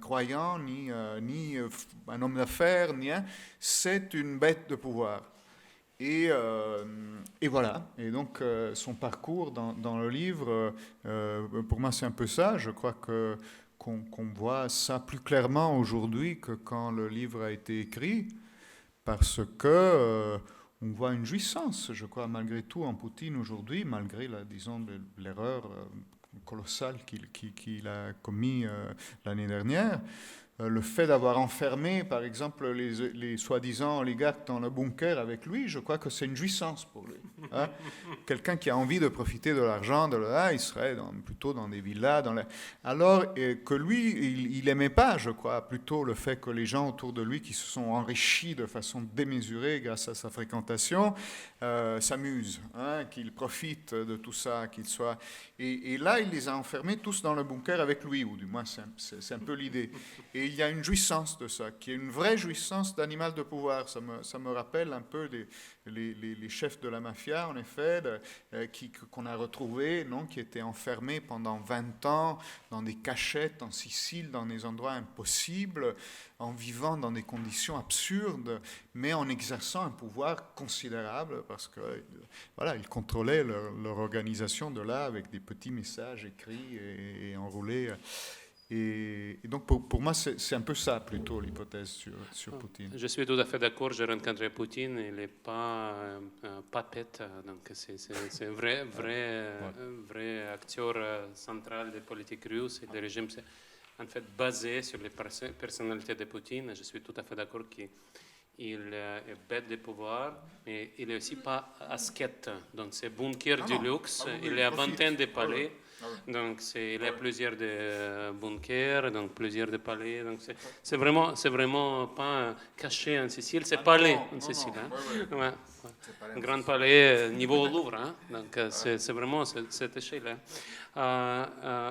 croyant, ni un homme d'affaires, c'est une bête de pouvoir. Et voilà, et donc son parcours dans le livre, pour moi c'est un peu ça, je crois qu'on voit ça plus clairement aujourd'hui que quand le livre a été écrit, parce que on voit une jouissance, je crois, malgré tout, en Poutine aujourd'hui, malgré, l'erreur colossale qu'il a commis l'année dernière. Le fait d'avoir enfermé, par exemple, les soi-disant oligarques dans le bunker avec lui, je crois que c'est une jouissance pour lui. Hein. Quelqu'un qui a envie de profiter de l'argent, il serait plutôt dans des villas. Alors que lui, il n'aimait pas, je crois, plutôt le fait que les gens autour de lui, qui se sont enrichis de façon démesurée grâce à sa fréquentation, s'amusent, qu'ils profitent de tout ça, qu'ils soient... Et là, il les a enfermés tous dans le bunker avec lui, ou du moins c'est un peu l'idée. Et il y a une jouissance de ça, qui est une vraie jouissance d'animal de pouvoir. Ça me rappelle un peu les chefs de la mafia, en effet, qu'on a retrouvés, non, qui étaient enfermés pendant 20 ans dans des cachettes en Sicile, dans des endroits impossibles, en vivant dans des conditions absurdes, mais en exerçant un pouvoir considérable, parce que voilà, ils contrôlaient leur organisation de là avec des petits messages écrits et enroulés. Et donc pour moi, c'est un peu ça plutôt l'hypothèse sur Poutine. Je suis tout à fait d'accord. J'ai rencontré Poutine. Il n'est pas papette. Donc c'est un vrai acteur central des politiques russes et des régimes. C'est en fait basé sur les personnalités de Poutine. Je suis tout à fait d'accord qu'il est bête de pouvoir, mais il n'est aussi pas ascète. Donc c'est bunker du luxe. Il est à vingtaine de palais. Donc il y a plusieurs de bunkers, donc plusieurs de palais. Donc c'est vraiment pas caché en Sicile, c'est palais en Sicile. Ouais. Un grand palais niveau Louvre. Hein. Donc c'est vraiment cette échelle.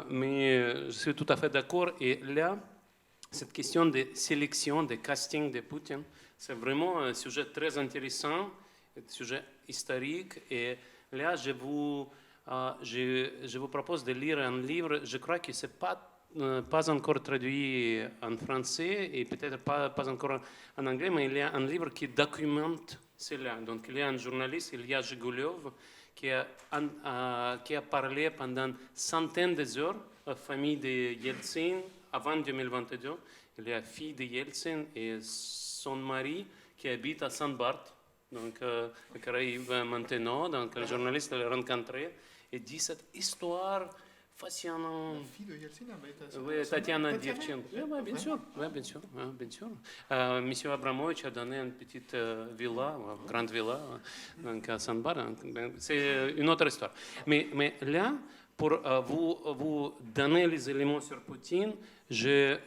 Mais je suis tout à fait d'accord. Et là, cette question de sélection, de casting de Poutine, c'est vraiment un sujet très intéressant, un sujet historique. Et là, je vous propose de lire un livre, je crois que ce n'est pas encore traduit en français et peut-être pas encore en anglais, mais il y a un livre qui documente cela. Donc il y a un journaliste, Ilya Zhigulov, qui a parlé pendant centaines d'heures à la famille de Yeltsin avant 2022. Il y a la fille de Yeltsin et son mari qui habite à Saint-Barth, donc les Caraïbes maintenant. Donc le journaliste l'a rencontré et dit cette histoire fascinante. La fille de Yeltsin avait Oui, Tatiana Divchenko. Oui, bien sûr. Monsieur Abramovich a donné une petite villa, une grande villa, donc à Saint-Barth. C'est une autre histoire. Mais là, pour vous donner les éléments sur Poutine, je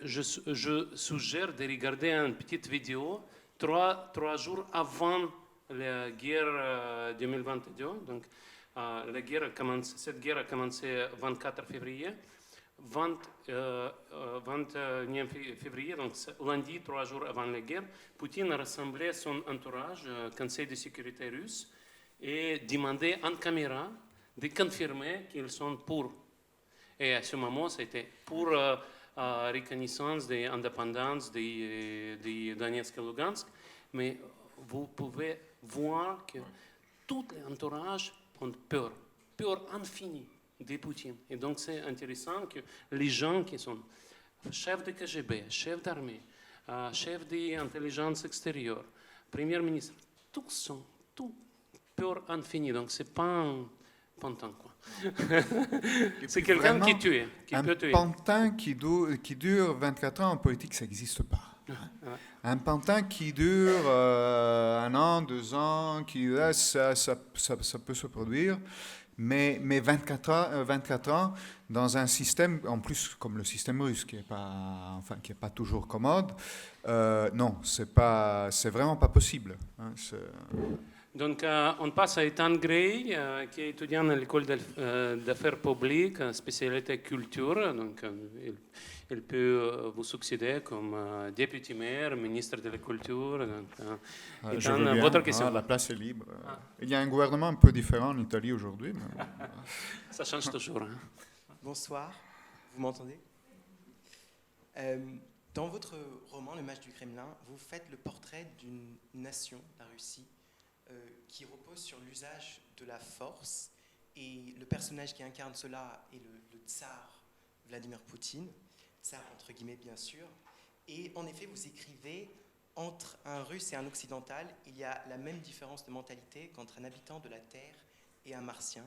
suggère de regarder une petite vidéo 3 jours avant la guerre 2022. Donc, cette guerre a commencé le 24 février. 21 février, donc lundi, 3 jours avant la guerre, Poutine a rassemblé son entourage, Conseil de sécurité russe, et demandé en caméra de confirmer qu'ils sont pour. Et à ce moment, c'était pour reconnaissance de l'indépendance de Donetsk et Lugansk. Mais vous pouvez voir que tout l'entourage ont peur infinie de Poutine. Et donc c'est intéressant que les gens qui sont chefs de KGB, chefs d'armée, chefs d'intelligence extérieure, premier ministre, tous sont peur infinie. Donc c'est pas un pantin, quoi. C'est quelqu'un qui tue, qui peut tuer. Un pantin qui dure 24 ans en politique, ça n'existe pas. Un pantin qui dure 1 an, 2 ans, ça peut se produire, mais 24 ans dans un système, en plus comme le système russe, qui est pas toujours commode, non, c'est vraiment pas possible. Hein, Donc, on passe à Ethan Gray, qui est étudiant à l'école d'affaires publiques, spécialité culture. Donc, il peut vous succéder comme député maire, ministre de la culture. Donc, Ethan, votre question. La place est libre. Il y a un gouvernement un peu différent en Italie aujourd'hui. Mais... Ça change toujours. Hein. Bonsoir, vous m'entendez? Dans votre roman, Le Mage du Kremlin, vous faites le portrait d'une nation, la Russie, qui repose sur l'usage de la force, et le personnage qui incarne cela est le tsar Vladimir Poutine, tsar entre guillemets bien sûr, et en effet vous écrivez entre un russe et un occidental, il y a la même différence de mentalité qu'entre un habitant de la Terre et un martien.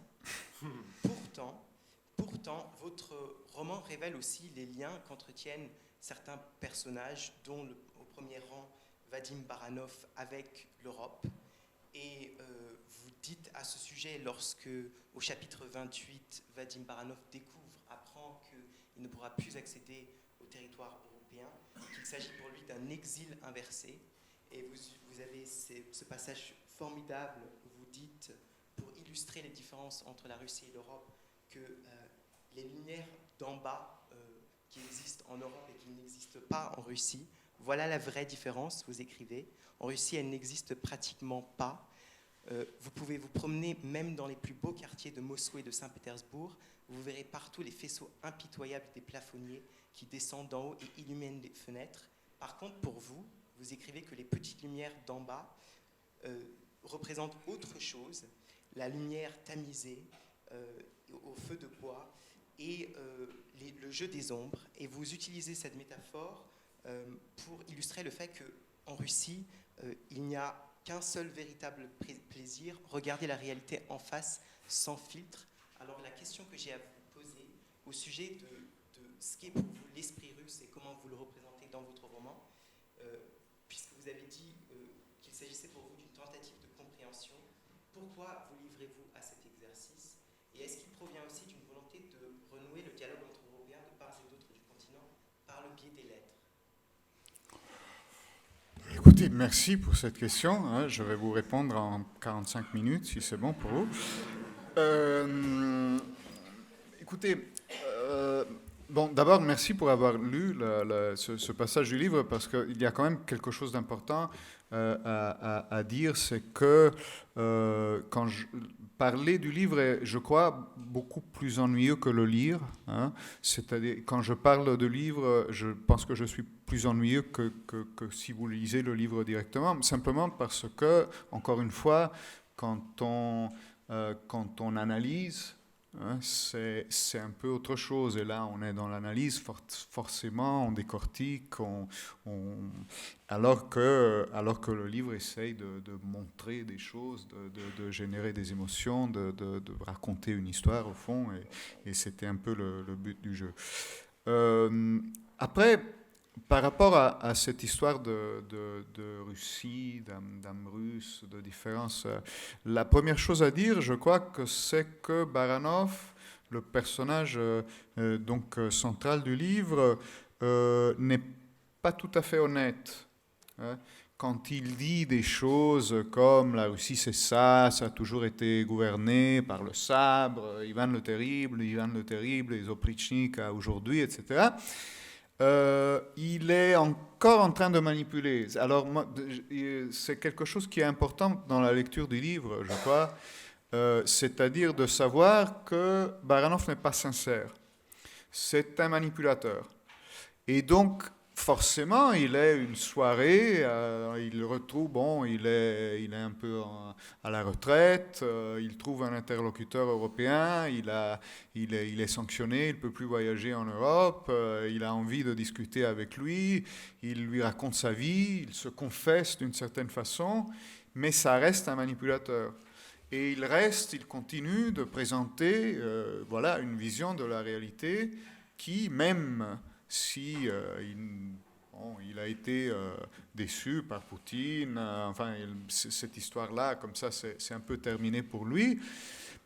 Pourtant, votre roman révèle aussi les liens qu'entretiennent certains personnages, dont au premier rang Vadim Baranov avec l'Europe. Et vous dites à ce sujet, lorsque, au chapitre 28, Vadim Baranov apprend qu'il ne pourra plus accéder au territoire européen, qu'il s'agit pour lui d'un exil inversé. Et vous avez ce passage formidable où vous dites, pour illustrer les différences entre la Russie et l'Europe, que les lumières d'en bas, qui existe en Europe et qui n'existe pas en Russie. Voilà la vraie différence, vous écrivez. En Russie, elle n'existe pratiquement pas. Vous pouvez vous promener même dans les plus beaux quartiers de Moscou et de Saint-Pétersbourg. Vous verrez partout les faisceaux impitoyables des plafonniers qui descendent d'en haut et illuminent les fenêtres. Par contre, pour vous, vous écrivez que les petites lumières d'en bas représentent autre chose, la lumière tamisée au feu de bois et le jeu des ombres. Et vous utilisez cette métaphore pour illustrer le fait qu'en Russie, il n'y a qu'un seul véritable plaisir, regarder la réalité en face, sans filtre. Alors la question que j'ai à vous poser au sujet de ce qu'est pour vous l'esprit russe et comment vous le représentez dans votre roman, puisque vous avez dit qu'il s'agissait pour vous d'une tentative de compréhension, pourquoi vous livrez-vous à cet exercice? Et est-ce qu'il provient aussi d'une volonté de renouer le dialogue entre Européens de part et d'autre du continent par le biais des lettres? Écoutez, merci pour cette question. Je vais vous répondre en 45 minutes, si c'est bon pour vous. Écoutez, bon, d'abord, merci pour avoir lu ce passage du livre, parce qu'il y a quand même quelque chose d'important à dire, c'est que quand parler du livre est, je crois, beaucoup plus ennuyeux que le lire. C'est-à-dire, quand je parle de livre, je pense que je suis plus ennuyeux que si vous lisez le livre directement, simplement parce que, encore une fois, quand on analyse, c'est un peu autre chose. Et là, on est dans l'analyse, forcément, on décortique, alors que le livre essaye de montrer des choses, de générer des émotions, de raconter une histoire, au fond, et c'était un peu le but du jeu. Après, par rapport à cette histoire de Russie, d'âme russe, de différence, la première chose à dire, je crois que c'est que Baranov, le personnage central du livre, n'est pas tout à fait honnête. Quand il dit des choses comme la Russie c'est ça a toujours été gouverné par le sabre, Ivan le Terrible, les oprichniks aujourd'hui, etc., il est encore en train de manipuler. Alors, c'est quelque chose qui est important dans la lecture du livre, je crois, c'est-à-dire de savoir que Baranov n'est pas sincère. C'est un manipulateur. Et donc, forcément, il est une soirée, il retrouve, il est un peu à la retraite, il trouve un interlocuteur européen, il est sanctionné, il ne peut plus voyager en Europe, il a envie de discuter avec lui, il lui raconte sa vie, il se confesse d'une certaine façon, mais ça reste un manipulateur. Et il continue de présenter une vision de la réalité qui, même si il a été déçu par Poutine, cette histoire-là, comme ça, c'est un peu terminé pour lui.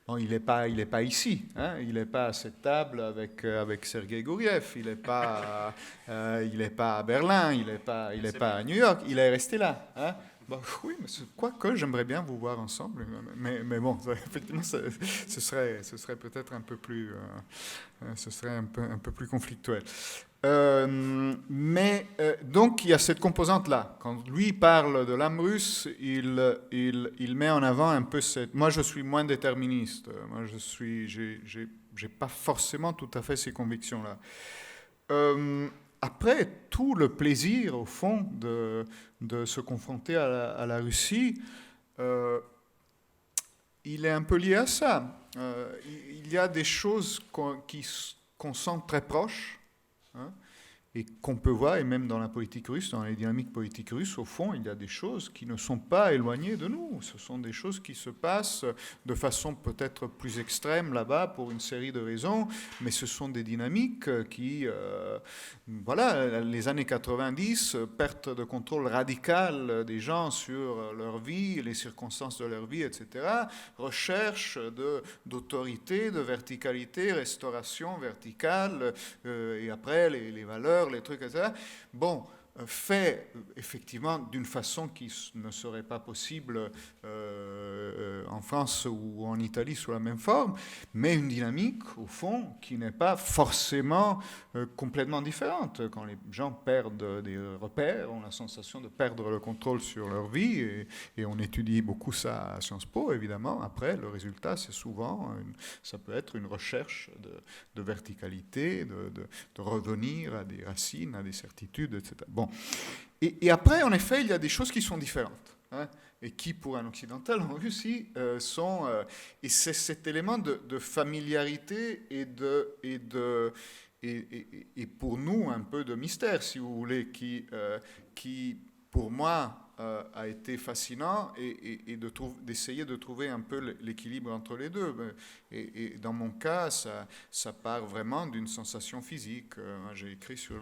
Bon, il n'est pas ici, il n'est pas à cette table avec Sergei Gouriev, il n'est pas à Berlin, il n'est pas à New York, il est resté là. Oui, mais quoique j'aimerais bien vous voir ensemble, mais bon, effectivement, ce serait peut-être un peu plus, un peu plus conflictuel. Donc il y a cette composante-là. Quand lui parle de l'âme russe, il met en avant un peu cette. Moi, je suis moins déterministe. Moi, j'ai pas forcément tout à fait ces convictions-là. Après, tout le plaisir, au fond, de se confronter à la Russie, il est un peu lié à ça. Il y a des choses qu'on sent très proches, et qu'on peut voir, et même dans la politique russe, dans les dynamiques politiques russes, au fond, il y a des choses qui ne sont pas éloignées de nous. Ce sont des choses qui se passent de façon peut-être plus extrême là-bas pour une série de raisons, mais ce sont des dynamiques qui, les années 90, perte de contrôle radical des gens sur leur vie, les circonstances de leur vie, etc., recherche d'autorité, de verticalité, restauration verticale, et après les valeurs, les trucs, etc. Bon, fait effectivement d'une façon qui ne serait pas possible en France ou en Italie sous la même forme, mais une dynamique au fond qui n'est pas forcément complètement différente. Quand les gens perdent des repères, ont la sensation de perdre le contrôle sur leur vie, et on étudie beaucoup ça à Sciences Po évidemment. Après, le résultat, c'est souvent, ça peut être une recherche de verticalité, de revenir à des racines, à des certitudes, etc. Bon. Et après, en effet, il y a des choses qui sont différentes, hein, et qui, pour un occidental en Russie, sont... et c'est cet élément de familiarité et pour nous, un peu de mystère, si vous voulez, qui pour moi, a été fascinant, et d'essayer de trouver un peu l'équilibre entre les deux. Et dans mon cas, ça part vraiment d'une sensation physique. J'ai écrit sur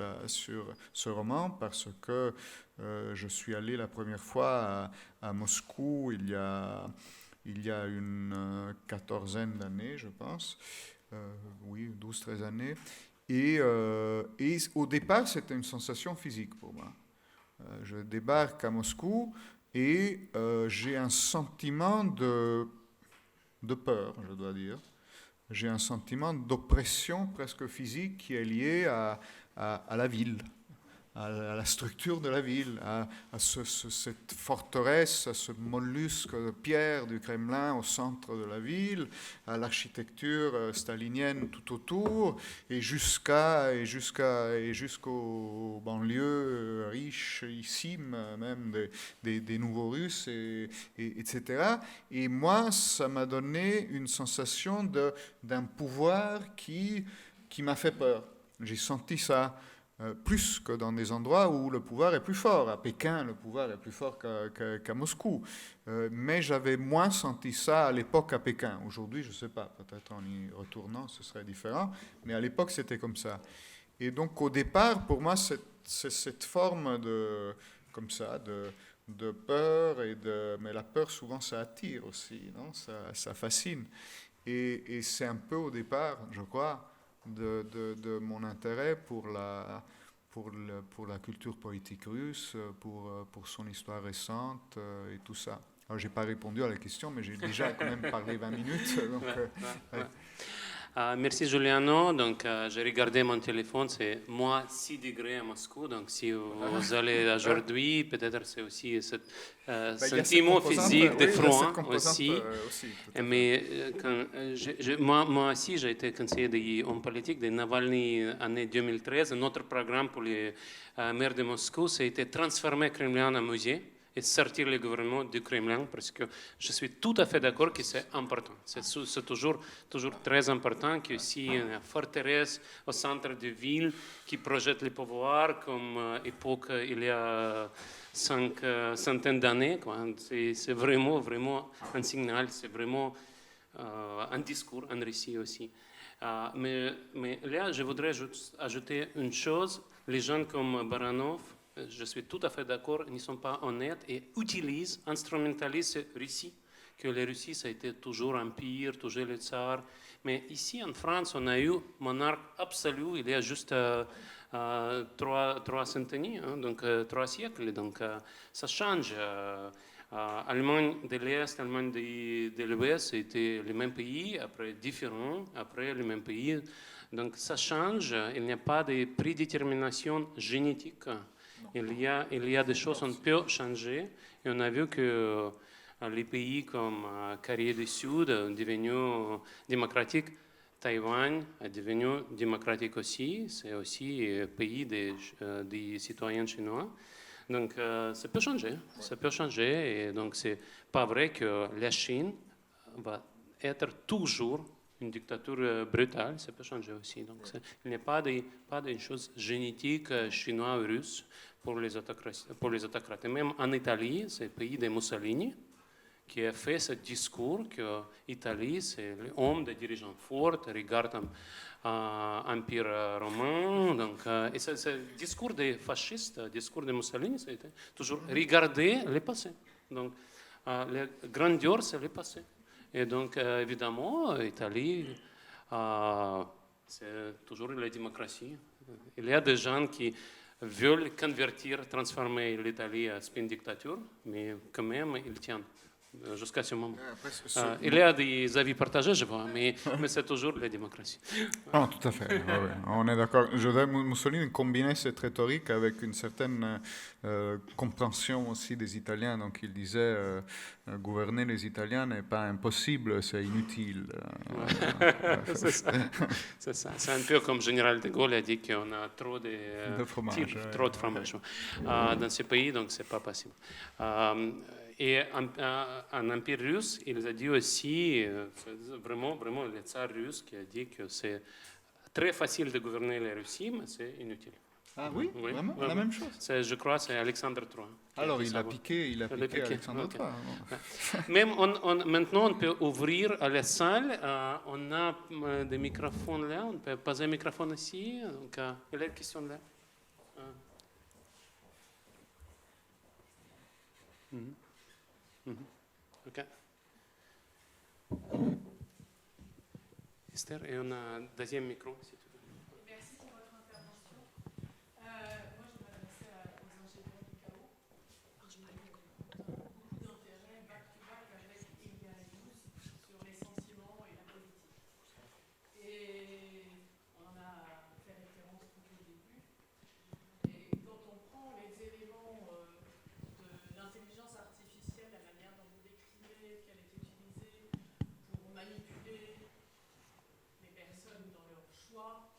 ce roman parce que je suis allé la première fois à Moscou il y a une quatorzaine d'années, je pense. Oui, 12-13 années. Et au départ, c'était une sensation physique pour moi. Je débarque à Moscou et j'ai un sentiment de peur, je dois dire. J'ai un sentiment d'oppression presque physique qui est lié à la ville, à la structure de la ville, à cette forteresse, à ce mollusque de pierre du Kremlin au centre de la ville, à l'architecture stalinienne tout autour, et jusqu'aux banlieues richissimes, même des nouveaux Russes, etc. Et moi, ça m'a donné une sensation d'un pouvoir qui m'a fait peur. J'ai senti ça. Plus que dans des endroits où le pouvoir est plus fort. À Pékin, le pouvoir est plus fort qu'à Moscou. Mais j'avais moins senti ça à l'époque à Pékin. Aujourd'hui, je ne sais pas, peut-être en y retournant, ce serait différent. Mais à l'époque, c'était comme ça. Et donc, au départ, pour moi, c'est cette forme de peur. Mais la peur, souvent, ça attire aussi, non ? Ça fascine. Et c'est un peu au départ, je crois, de mon intérêt pour la culture politique russe, pour son histoire récente et tout ça. Alors, je n'ai pas répondu à la question, mais j'ai déjà quand même parlé 20 minutes. Donc, ouais. Merci Giuliano. Donc, j'ai regardé mon téléphone, c'est moins 6 degrés à Moscou. Donc, si vous allez aujourd'hui, peut-être c'est aussi ce sentiment physique de froid aussi. Mais moi aussi, j'ai été conseiller en politique de Navalny année 2013. Notre programme pour les maires de Moscou, c'était transformer Kremlin en musée et sortir le gouvernement du Kremlin, parce que je suis tout à fait d'accord que c'est important. C'est toujours très important que si une forteresse au centre de ville qui projette le pouvoir comme époque il y a 5 centaines d'années, c'est vraiment un signal, c'est vraiment un discours en Russie aussi. Mais là, je voudrais ajouter une chose. Les gens comme Baranov, je suis tout à fait d'accord, ils ne sont pas honnêtes et utilisent, instrumentalisent la Russie, que la Russie, ça a été toujours empire, toujours le tsar. Mais ici, en France, on a eu monarque absolu, il y a juste 3 centenies, hein, donc 3 siècles. Donc, ça change. Allemagne de l'Est, Allemagne de l'Ouest, c'était les mêmes pays, après différents, après les mêmes pays. Donc, ça change. Il n'y a pas de prédétermination génétique. Il y a des choses qu'on peut changer. Et on a vu que les pays comme Corée du Sud sont devenus démocratiques. Taïwan est devenu démocratique aussi. C'est aussi un pays des citoyens chinois. Donc, ça peut changer. Ça peut changer. Et donc, c'est pas vrai que la Chine va être toujours une dictature brutale. Ça peut changer aussi. Donc, il n'y a pas d'une chose génétique chinoise ou russe pour les autocrates. Et même en Italie, c'est le pays de Mussolini qui a fait ce discours que l'Italie, c'est l'homme des dirigeants forts, regarde l'Empire romain. Donc, et ce discours des fascistes, le discours de Mussolini, c'était toujours regarder le passé. Donc, la grandeur, c'est le passé. Et donc, évidemment, l'Italie, c'est toujours la démocratie. Il y a des gens qui veulent convertir, transformer l'Italie en spin dictature, mais quand même, ils tiennent jusqu'à ce moment. Il y a des avis partagés, je vois, mais c'est toujours la démocratie. Ah, tout à fait, ouais. On est d'accord. Mussolini combinait cette rhétorique avec une certaine compréhension aussi des Italiens. Donc il disait gouverner les Italiens n'est pas impossible, c'est inutile. C'est ça. C'est un peu comme Général de Gaulle a dit qu'on a trop de fromage, trop de fromage dans ce pays, donc c'est pas possible. Et en Empire russe, il a dit aussi, vraiment le tsar russe qui a dit que c'est très facile de gouverner la Russie, mais c'est inutile. Ah oui, vraiment la même chose. Je crois c'est Alexandre III. Alors il a piqué Alexandre III. Même maintenant, on peut ouvrir à la salle. On a des microphones là. On peut poser un microphone ici. Donc, il y a une question là. Ok. Esther, et on a un deuxième micro, si tu veux. Merci pour votre intervention. Moi, je m'adressais aux ingénieurs du chaos. Beaucoup d'intérêt back-to-back avec Elia et Luz sur les sentiments et la politique. Et on en a fait référence tout au début. Et quand on prend les éléments de l'intelligence artificielle, la manière dont vous décrivez qu'elle est utilisée pour manipuler les personnes dans leur choix,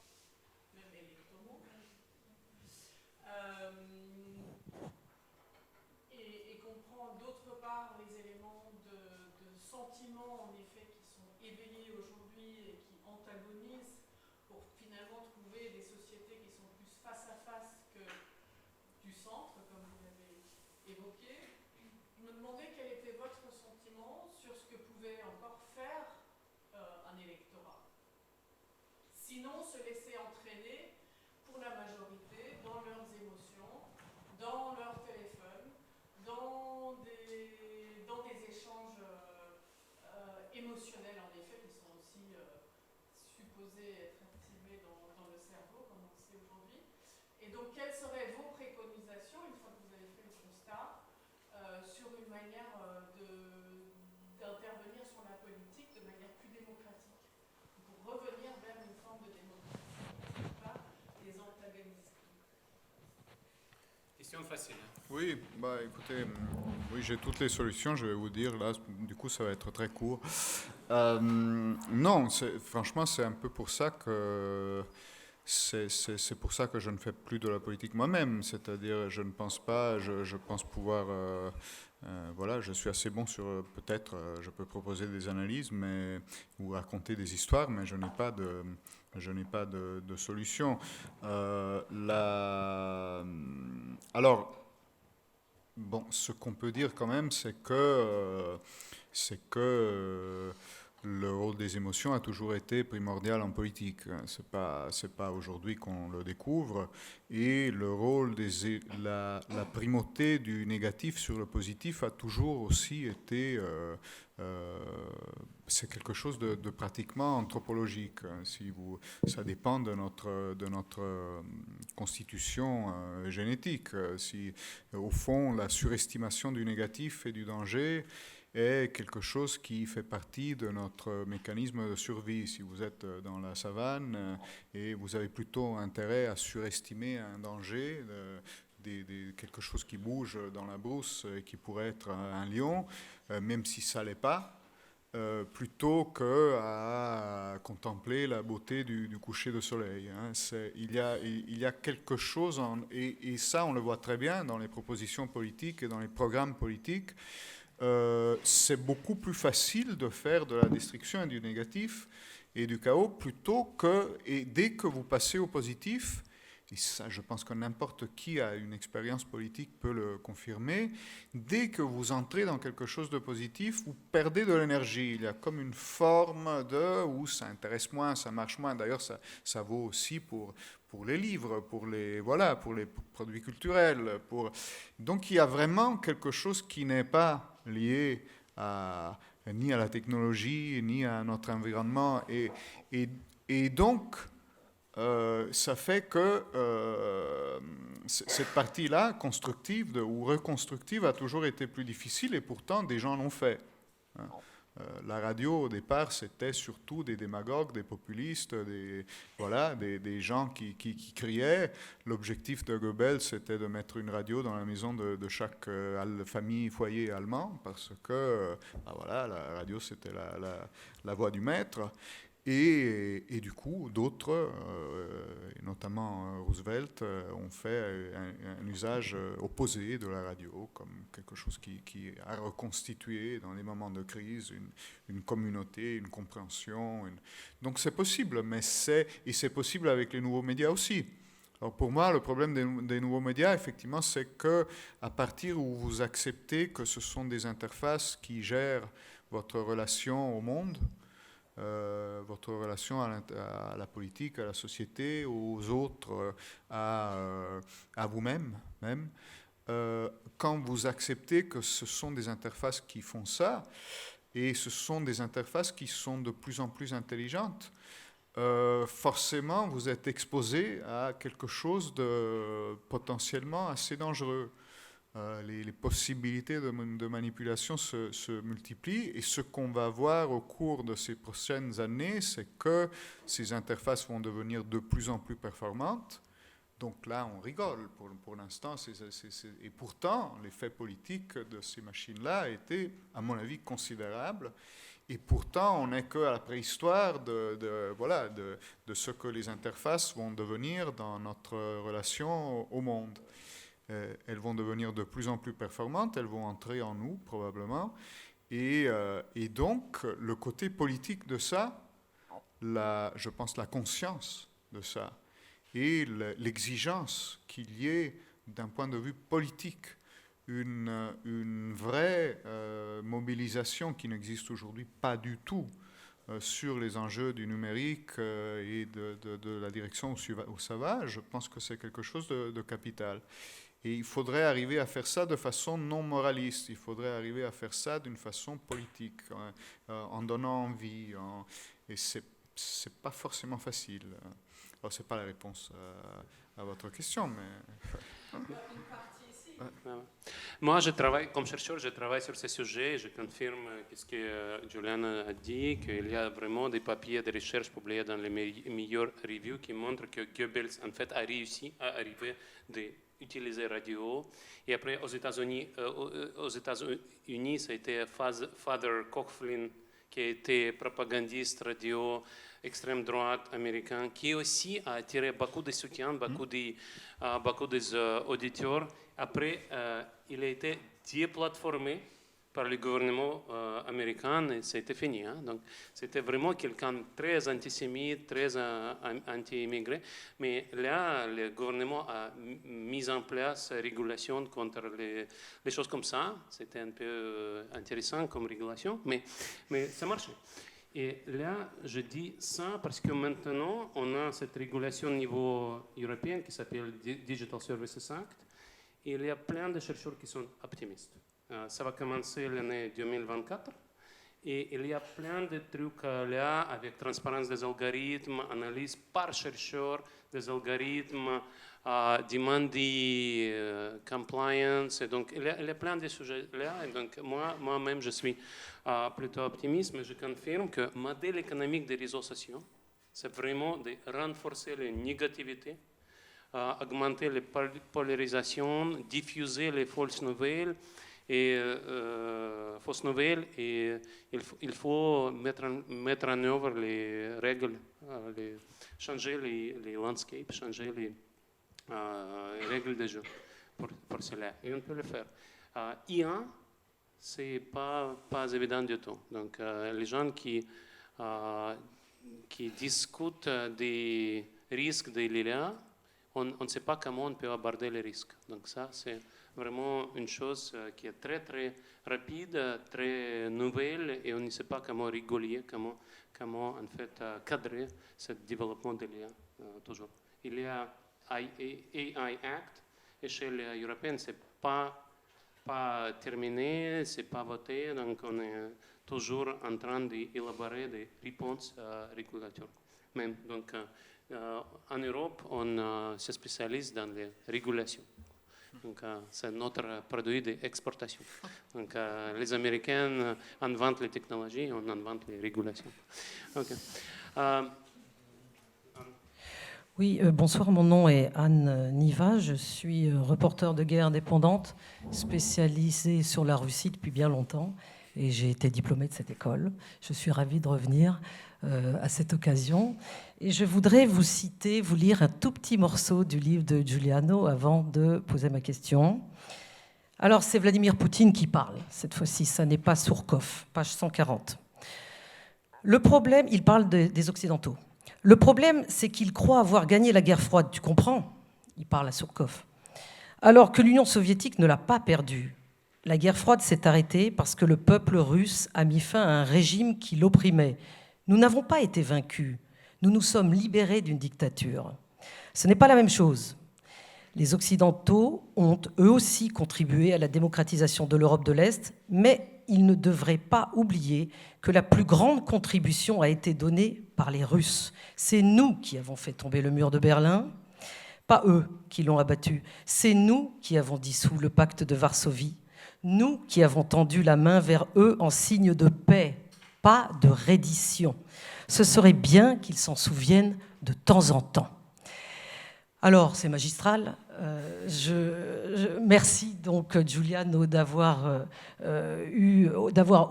même électoraux, et qu'on prend d'autre part les éléments de sentiments en effet qui sont éveillés aujourd'hui et qui antagonisent pour finalement trouver des sociétés qui sont plus face à face que du centre, comme vous l'avez évoqué. Je me demandais quel était votre sentiment sur ce que pouvait encore faire un électorat. Sinon, se laisser entraîner pour la majorité dans leurs émotions, dans leur téléphone, dans des échanges émotionnels, en effet, qui sont aussi supposés être activés dans le cerveau, comme on le sait aujourd'hui. Et donc, quelles seraient vos préconisations, une fois que vous avez fait le constat, sur une manière d'intervenir sur la politique de manière plus démocratique, pour revenir vers une forme de démocratie, pas des antagonismes. Question facile. Oui, écoutez, oui, j'ai toutes les solutions, je vais vous dire, là, du coup, ça va être très court. Non, franchement, c'est un peu pour ça que... C'est pour ça que je ne fais plus de la politique moi-même, c'est-à-dire je ne pense pas, je pense pouvoir, voilà, je suis assez bon sur, peut-être, je peux proposer des analyses ou raconter des histoires, mais je n'ai pas de solution. Alors, bon, ce qu'on peut dire quand même, c'est que le rôle des émotions a toujours été primordial en politique. C'est pas aujourd'hui qu'on le découvre. Et le rôle la primauté du négatif sur le positif a toujours aussi été... c'est quelque chose de pratiquement anthropologique. Ça dépend de notre constitution génétique. Au fond, la surestimation du négatif et du danger est quelque chose qui fait partie de notre mécanisme de survie. Si vous êtes dans la savane et vous avez plutôt intérêt à surestimer un danger, quelque chose qui bouge dans la brousse et qui pourrait être un lion, même si ça ne l'est pas, plutôt qu'à contempler la beauté du coucher de soleil. Hein. Il y a quelque chose, et ça on le voit très bien dans les propositions politiques et dans les programmes politiques. C'est beaucoup plus facile de faire de la destruction et du négatif et du chaos et dès que vous passez au positif, et ça je pense que n'importe qui a une expérience politique peut le confirmer, dès que vous entrez dans quelque chose de positif, vous perdez de l'énergie. Il y a comme une forme où ça intéresse moins, ça marche moins. D'ailleurs, ça vaut aussi pour les livres, pour les produits culturels. Donc il y a vraiment quelque chose qui n'est pas lié ni à la technologie, ni à notre environnement. Et donc, ça fait que cette partie-là, constructive ou reconstructive, a toujours été plus difficile et pourtant des gens l'ont fait. Hein. La radio, au départ, c'était surtout des démagogues, des populistes, des gens qui criaient. L'objectif de Goebbels, c'était de mettre une radio dans la maison de chaque famille, foyer allemand, parce que la radio, c'était la voix du maître. Et du coup, d'autres, notamment Roosevelt, ont fait un usage opposé de la radio, comme quelque chose qui a reconstitué dans les moments de crise une communauté, une compréhension. Donc c'est possible, et c'est possible avec les nouveaux médias aussi. Alors pour moi, le problème des nouveaux médias, effectivement, c'est qu'à partir où vous acceptez que ce sont des interfaces qui gèrent votre relation au monde, votre relation à la politique, à la société, aux autres, à vous-même, même. Quand vous acceptez que ce sont des interfaces qui font ça, et ce sont des interfaces qui sont de plus en plus intelligentes, forcément vous êtes exposé à quelque chose de potentiellement assez dangereux. Les possibilités de manipulation se multiplient et ce qu'on va voir au cours de ces prochaines années, c'est que ces interfaces vont devenir de plus en plus performantes. Donc là, on rigole pour l'instant. Et pourtant, l'effet politique de ces machines-là a été, à mon avis, considérable. Et pourtant, on n'est qu'à la préhistoire de ce que les interfaces vont devenir dans notre relation au monde. Elles vont devenir de plus en plus performantes, elles vont entrer en nous probablement. Et donc, le côté politique de ça, je pense la conscience de ça, et l'exigence qu'il y ait, d'un point de vue politique, une vraie mobilisation qui n'existe aujourd'hui pas du tout sur les enjeux du numérique et de la direction au sauvage, je pense que c'est quelque chose de capital. Et il faudrait arriver à faire ça de façon non moraliste, il faudrait arriver à faire ça d'une façon politique, en donnant envie. Et c'est pas forcément facile. Alors, c'est pas la réponse à votre question, mais... Moi, je travaille comme chercheur, je travaille sur ces sujets. Je confirme ce que Julian a dit, qu'il y a vraiment des papiers de recherche publiés dans les meilleures reviews qui montrent que Goebbels, en fait, a réussi à arriver d'utiliser radio. Et après, aux États-Unis, ça a été Father Coughlin, qui a été propagandiste radio extrême droite américain, qui aussi a attiré beaucoup de soutien, beaucoup des auditeurs. Après, il a été déplatformé par le gouvernement américain et c'était fini. Hein? Donc, c'était vraiment quelqu'un de très antisémite, très anti-immigré. Mais là, le gouvernement a mis en place des régulations contre les choses comme ça. C'était un peu intéressant comme régulation, mais ça marchait. Et là, je dis ça parce que maintenant, on a cette régulation au niveau européen qui s'appelle Digital Services Act. Et il y a plein de chercheurs qui sont optimistes. Ça va commencer l'année 2024. Et il y a plein de trucs là avec transparence des algorithmes, analyse par chercheur des algorithmes, demander compliance. Et donc, il y a plein de sujets là. Et donc, moi-même, je suis plutôt optimiste, mais je confirme que le modèle économique des réseaux sociaux, c'est vraiment de renforcer les négativités, augmenter les polarisations, diffuser les fausses nouvelles. Et il faut mettre en œuvre les règles, changer les landscapes, changer les règles de jeu pour cela. Et on peut le faire. IA, c'est pas évident du tout. Donc, les gens qui discutent des risques de l'IA, on ne sait pas comment on peut aborder les risques. Donc, ça, c'est vraiment une chose qui est très, très rapide, très nouvelle, et on ne sait pas comment réguler, comment en fait, cadrer ce développement de l'IA, toujours. Il y a AI Act, échelle européenne, ce n'est pas terminé, ce n'est pas voté, donc on est toujours en train d'élaborer des réponses régulatoires. même. Donc, en Europe, on se spécialise dans les régulations. Donc, c'est notre produit d'exportation. Donc, les Américains inventent les technologies, on invente les régulations. Okay. Oui, bonsoir, mon nom est Anne Niva, je suis reporter de guerre indépendante, spécialisée sur la Russie depuis bien longtemps, et j'ai été diplômée de cette école. Je suis ravie de revenir à cette occasion. Et je voudrais vous citer, vous lire un tout petit morceau du livre de Giuliano avant de poser ma question. Alors, c'est Vladimir Poutine qui parle, cette fois-ci, ça n'est pas Surkov, page 140. Le problème, il parle des Occidentaux. Le problème, c'est qu'ils croient avoir gagné la guerre froide, tu comprends ? Il parle à Surkov. Alors que l'Union soviétique ne l'a pas perdue. La guerre froide s'est arrêtée parce que le peuple russe a mis fin à un régime qui l'opprimait. Nous n'avons pas été vaincus. Nous nous sommes libérés d'une dictature. Ce n'est pas la même chose. Les Occidentaux ont eux aussi contribué à la démocratisation de l'Europe de l'Est, mais ils ne devraient pas oublier que la plus grande contribution a été donnée par les Russes. C'est nous qui avons fait tomber le mur de Berlin, pas eux qui l'ont abattu. C'est nous qui avons dissous le pacte de Varsovie, nous qui avons tendu la main vers eux en signe de paix, pas de reddition. Ce serait bien qu'ils s'en souviennent de temps en temps. Alors, c'est magistral. Merci donc Giuliano d'avoir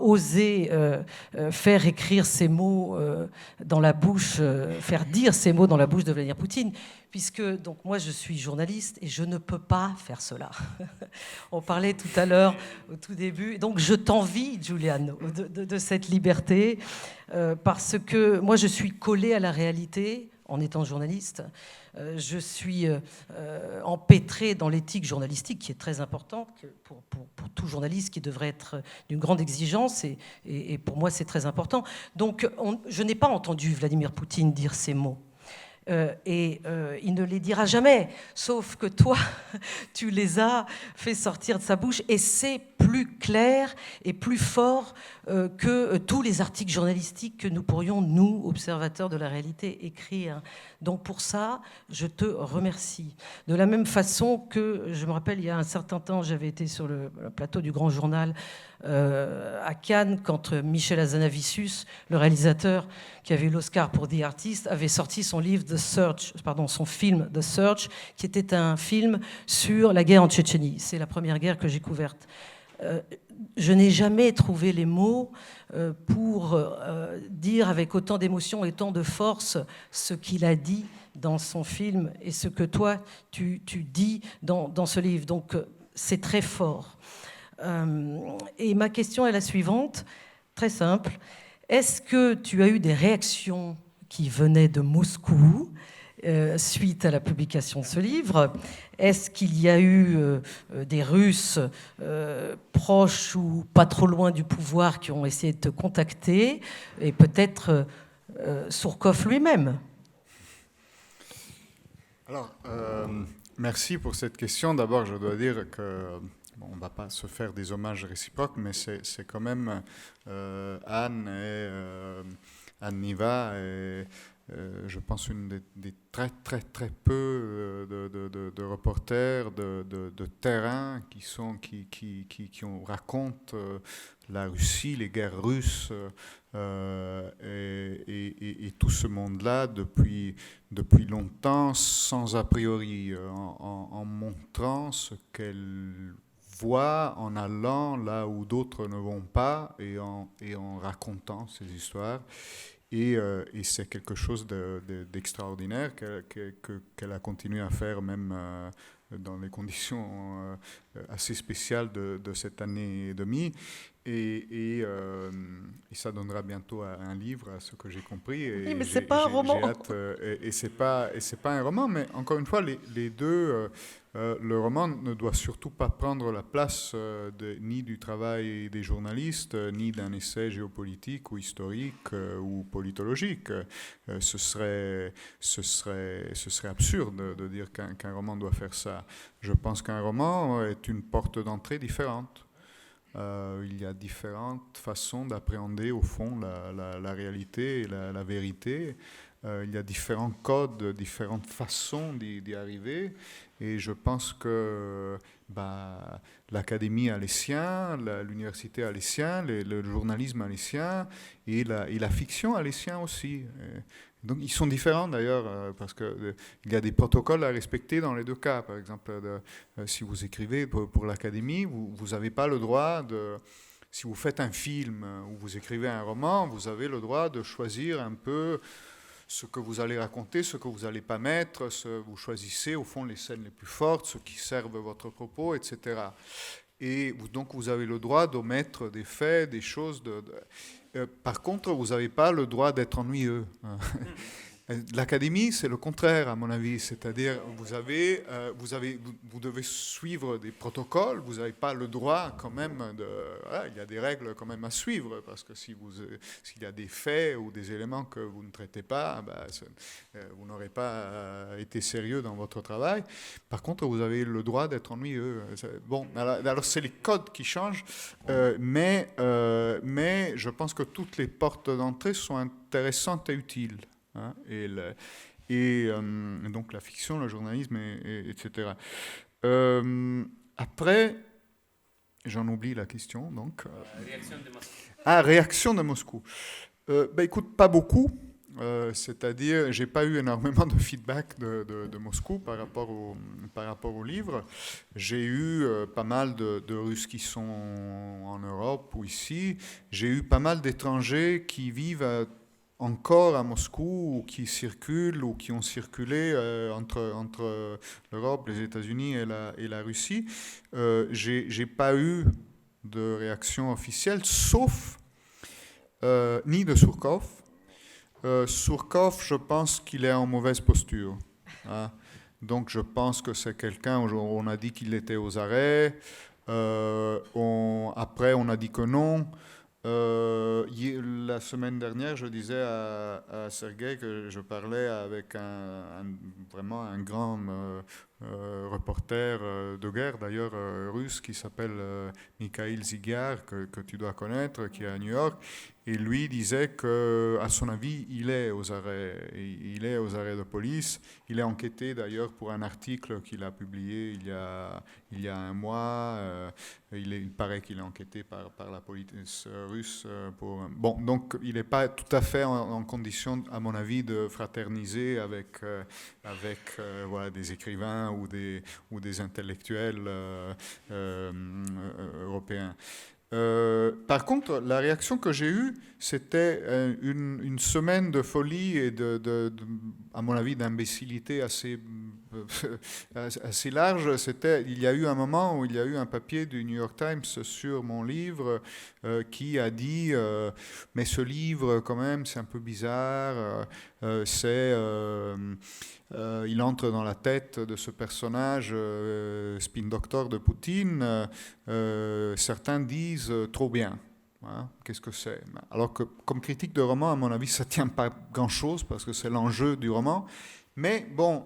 osé faire écrire ces mots dans la bouche, faire dire ces mots dans la bouche de Vladimir Poutine, puisque donc moi je suis journaliste et je ne peux pas faire cela. On parlait tout à l'heure au tout début, donc je t'envie Giuliano de cette liberté, parce que moi je suis collée à la réalité en étant journaliste. Je suis empêtrée dans l'éthique journalistique qui est très importante pour tout journaliste, qui devrait être d'une grande exigence, et pour moi c'est très important. Donc je n'ai pas entendu Vladimir Poutine dire ces mots. Il ne les dira jamais, sauf que toi, tu les as fait sortir de sa bouche, et c'est plus clair et plus fort que tous les articles journalistiques que nous pourrions, nous, observateurs de la réalité, écrire. Donc pour ça, je te remercie. De la même façon que, je me rappelle, il y a un certain temps, j'avais été sur le plateau du Grand Journal à Cannes, quand Michel Hazanavicius, le réalisateur qui avait eu l'Oscar pour The Artist, avait sorti son livre son film The Search, qui était un film sur la guerre en Tchétchénie. C'est la première guerre que j'ai couverte. Je n'ai jamais trouvé les mots pour dire avec autant d'émotion et tant de force ce qu'il a dit dans son film et ce que toi tu dis dans ce livre. Donc c'est très fort. Et ma question est la suivante, très simple. Est-ce que tu as eu des réactions qui venaient de Moscou suite à la publication de ce livre? Est-ce qu'il y a eu des Russes proches ou pas trop loin du pouvoir qui ont essayé de te contacter, et peut-être Surkov lui-même? Alors, merci pour cette question. D'abord, je dois dire que on ne va pas se faire des hommages réciproques, mais c'est quand même Anne Niva et je pense une des très peu de reporters de terrain qui racontent la Russie, les guerres russes et tout ce monde-là depuis longtemps, sans a priori, en montrant ce qu'elle voit en allant là où d'autres ne vont pas et en racontant ces histoires. Et c'est quelque chose d'extraordinaire qu'elle a continué à faire même dans les conditions assez spéciales de cette année et demie. Et ça donnera bientôt un livre, à ce que j'ai compris. Et oui, mais c'est pas un roman. Et c'est pas un roman, mais encore une fois, les deux... le roman ne doit surtout pas prendre la place ni du travail des journalistes, ni d'un essai géopolitique ou historique ou politologique. Ce serait absurde de dire qu'un roman doit faire ça. Je pense qu'un roman est une porte d'entrée différente. Il y a différentes façons d'appréhender au fond la réalité et la vérité. il y a différents codes, différentes façons d'y arriver. Et je pense que l'académie a les siens, l'université a les siens, le journalisme a les siens, et la fiction a les siens aussi. Donc ils sont différents d'ailleurs, parce qu'il y a des protocoles à respecter dans les deux cas. Par exemple, si vous écrivez pour l'académie, vous n'avez pas le droit de... Si vous faites un film ou vous écrivez un roman, vous avez le droit de choisir un peu ce que vous allez raconter, ce que vous n'allez pas mettre, vous choisissez au fond les scènes les plus fortes, ce qui servent votre propos, etc. Et donc vous avez le droit d'omettre des faits, des choses. Par contre, vous n'avez pas le droit d'être ennuyeux. L'académie, c'est le contraire, à mon avis. C'est-à-dire, vous devez suivre des protocoles. Vous n'avez pas le droit, quand même, il y a des règles quand même à suivre, parce que s'il y a des faits ou des éléments que vous ne traitez pas, vous n'aurez pas été sérieux dans votre travail. Par contre, vous avez le droit d'être ennuyeux. Bon, alors c'est les codes qui changent, mais je pense que toutes les portes d'entrée sont intéressantes et utiles. Hein, donc la fiction, le journalisme, etc. Après, j'en oublie la question. Donc, réaction de Moscou. Réaction de Moscou. Écoute, pas beaucoup. C'est-à-dire, j'ai pas eu énormément de feedback de Moscou par rapport au livre. J'ai eu pas mal de Russes qui sont en Europe ou ici. J'ai eu pas mal d'étrangers qui vivent encore à Moscou, ou qui circulent, ou qui ont circulé entre l'Europe, les États-Unis et la Russie. J'ai pas eu de réaction officielle, sauf ni de Surkov. Surkov, je pense qu'il est en mauvaise posture. Hein. Donc je pense que c'est quelqu'un, on a dit qu'il était aux arrêts, après on a dit que non. La semaine dernière, je disais à Sergueï que je parlais avec vraiment un grand reporter de guerre, d'ailleurs russe, qui s'appelle Mikhail Zygar, que tu dois connaître, qui est à New York. Et lui disait qu'à son avis, il est aux arrêts. Il est aux arrêts de police. Il est enquêté d'ailleurs pour un article qu'il a publié il y a un mois. Il paraît qu'il est enquêté par la police russe. Bon, donc il n'est pas tout à fait en condition, à mon avis, de fraterniser avec voilà, des écrivains ou des intellectuels européens. Par contre, la réaction que j'ai eue, c'était une semaine de folie et à mon avis, d'imbécilité assez large. Il y a eu un moment où il y a eu un papier du New York Times sur mon livre qui a dit mais ce livre, quand même, c'est un peu bizarre. Il entre dans la tête de ce personnage spin doctor de Poutine. Certains disent trop bien. Hein, qu'est-ce que c'est? Alors que comme critique de roman, à mon avis, ça ne tient pas grand-chose parce que c'est l'enjeu du roman. Mais bon,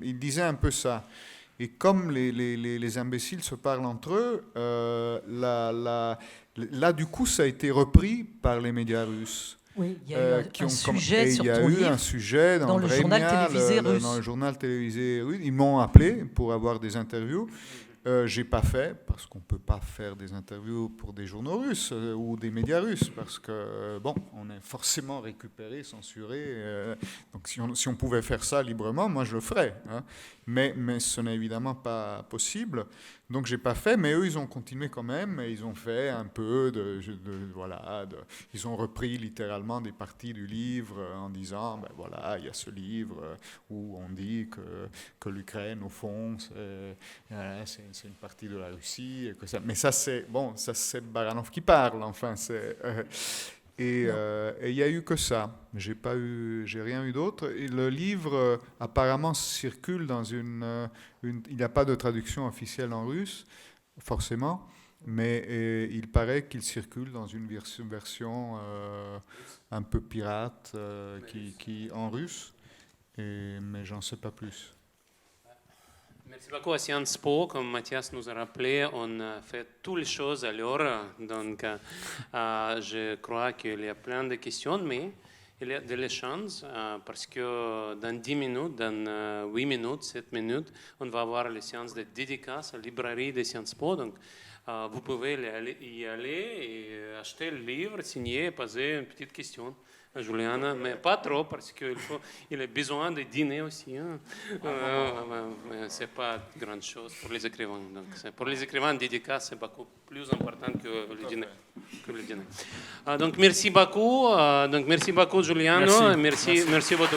il disait un peu ça. Et comme les imbéciles se parlent entre eux, là, du coup, ça a été repris par les médias russes. Oui, il y a eu un sujet sur ton livre. Il y a eu un sujet dans le journal télévisé russe. Dans le journal télévisé russe. Ils m'ont appelé pour avoir des interviews. J'ai pas fait, parce qu'on peut pas faire des interviews pour des journaux russes ou des médias russes, parce que, bon, on est forcément récupéré, censuré. Donc si on pouvait faire ça librement, moi je le ferais. Hein. Mais ce n'est évidemment pas possible. Donc j'ai pas fait, mais eux, ils ont continué quand même, et ils ont fait un peu ils ont repris littéralement des parties du livre en disant, ben voilà, il y a ce livre où on dit que l'Ukraine, au fond, c'est une partie de la Russie. Et que ça, mais ça, c'est Baranov qui parle, enfin, et il n'y a eu que ça. J'ai rien eu d'autre. Et le livre, apparemment, circule dans il n'y a pas de traduction officielle en russe, forcément, mais il paraît qu'il circule dans une version un peu pirate qui en russe, mais j'en sais pas plus. Merci beaucoup à Sciences Po. Comme Mathias nous a rappelé, on fait toutes les choses à l'heure. Donc, je crois qu'il y a plein de questions, mais il y a de l'échange parce que dans 10 minutes, dans 8 minutes, 7 minutes, on va avoir les séances de dédicace à la librairie de Sciences Po. Donc, vous pouvez y aller et acheter le livre, signer et poser une petite question à Juliana, mais pas trop parce qu'il a besoin de dîner aussi. Hein. C'est pas grande chose pour les écrivains. Donc, pour les écrivains, dédicace, c'est beaucoup plus important que le dîner. Donc merci beaucoup. Juliano. Merci beaucoup.